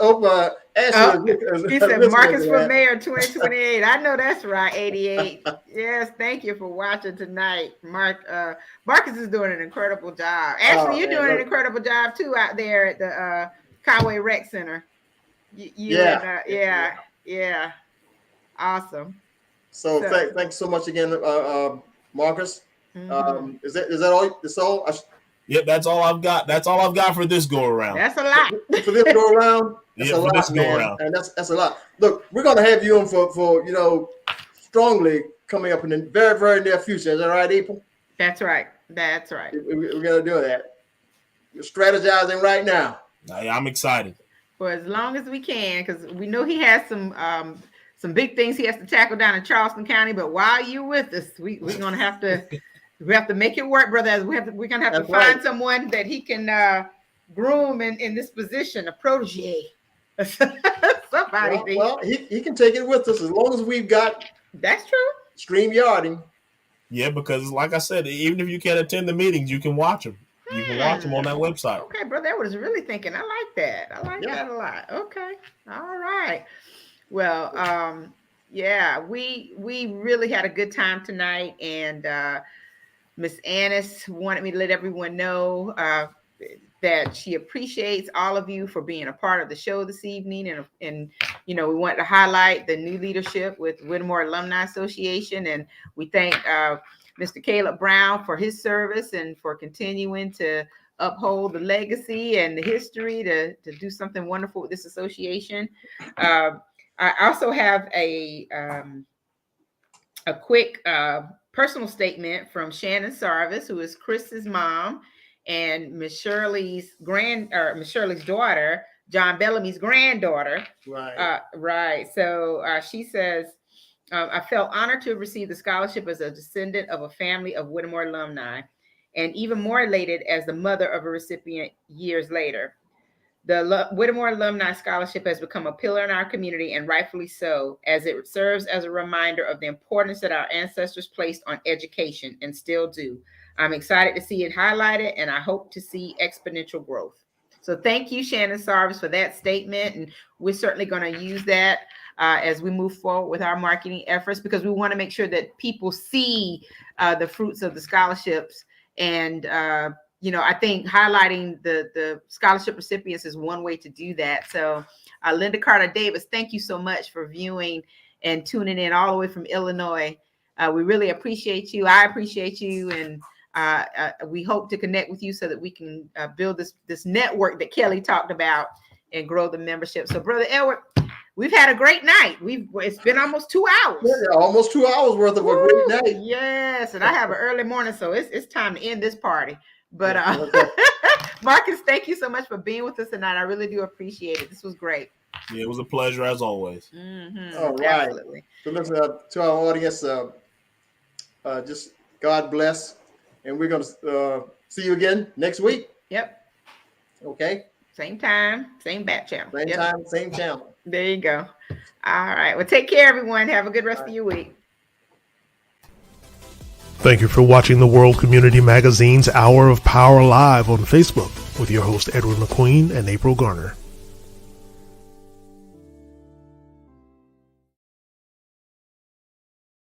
He said Marcus for Mayor 2028. I know that's right, 88. Yes, thank you for watching tonight. Marcus is doing an incredible job. Actually, you're doing an incredible job too out there at the Conway Rec Center. Yeah. Awesome. So thanks so much again, Marcus. Mm-hmm. Is that all? That's all. Yep, that's all I've got. That's all I've got for this go around. That's a lot. For this go around. That's a lot, man. And that's a lot. Look, we're gonna have you on for strongly coming up in the very, very near future. Is that right, April? That's right. That's right. We're gonna do that. You're strategizing right now. I'm excited. For as long as we can, because we know he has some big things he has to tackle down in Charleston County. But while you're with us, we're gonna have to. We have to make it work, brother. We're gonna have to find someone that he can groom in this position, a protege. Somebody. Well, he can take it with us as long as we've got. That's true. StreamYarding. Yeah, because like I said, even if you can't attend the meetings, you can watch them. You can watch them on that website. Okay, brother, I was really thinking. I like that. I like that a lot. Okay, all right. Well, Yeah, we really had a good time tonight, and Miss Annis wanted me to let everyone know that she appreciates all of you for being a part of the show this evening, and we want to highlight the new leadership with Whittemore Alumni Association, and we thank Mr. Caleb Brown for his service and for continuing to uphold the legacy and the history to do something wonderful with this association. I also have a quick personal statement from Shannon Sarvis, who is Chris's mom and Miss Shirley's daughter, John Bellamy's granddaughter. Right. Right. So she says, I felt honored to have received the scholarship as a descendant of a family of Whittemore alumni, and even more elated as the mother of a recipient years later. The Whittemore Alumni Scholarship has become a pillar in our community, and rightfully so, as it serves as a reminder of the importance that our ancestors placed on education and still do. I'm excited to see it highlighted, and I hope to see exponential growth. So thank you, Shannon Sarvis, for that statement, and we're certainly going to use that as we move forward with our marketing efforts, because we want to make sure that people see the fruits of the scholarships. And I think highlighting the scholarship recipients is one way to do that. So Linda Carter Davis, thank you so much for viewing and tuning in all the way from Illinois. We really appreciate you. I appreciate you. And we hope to connect with you so that we can build this network that Kelly talked about and grow the membership. So Brother Edward, we've had a great night. It's been almost 2 hours. Yeah, almost 2 hours worth of a great night. Yes, and I have an early morning, so it's time to end this party. But Marcus, thank you so much for being with us tonight. I really do appreciate it. This was great. Yeah, it was a pleasure as always. Mm-hmm. All right. Absolutely. So listen, to our audience, just God bless, and we're going to see you again next week. Yep. Okay. Same time, same bat channel. Same time, same channel. There you go. All right. Well, take care, everyone. Have a good rest of your week. Thank you for watching the World Community Magazine's Hour of Power Live on Facebook with your host Edward McQueen and April Garner.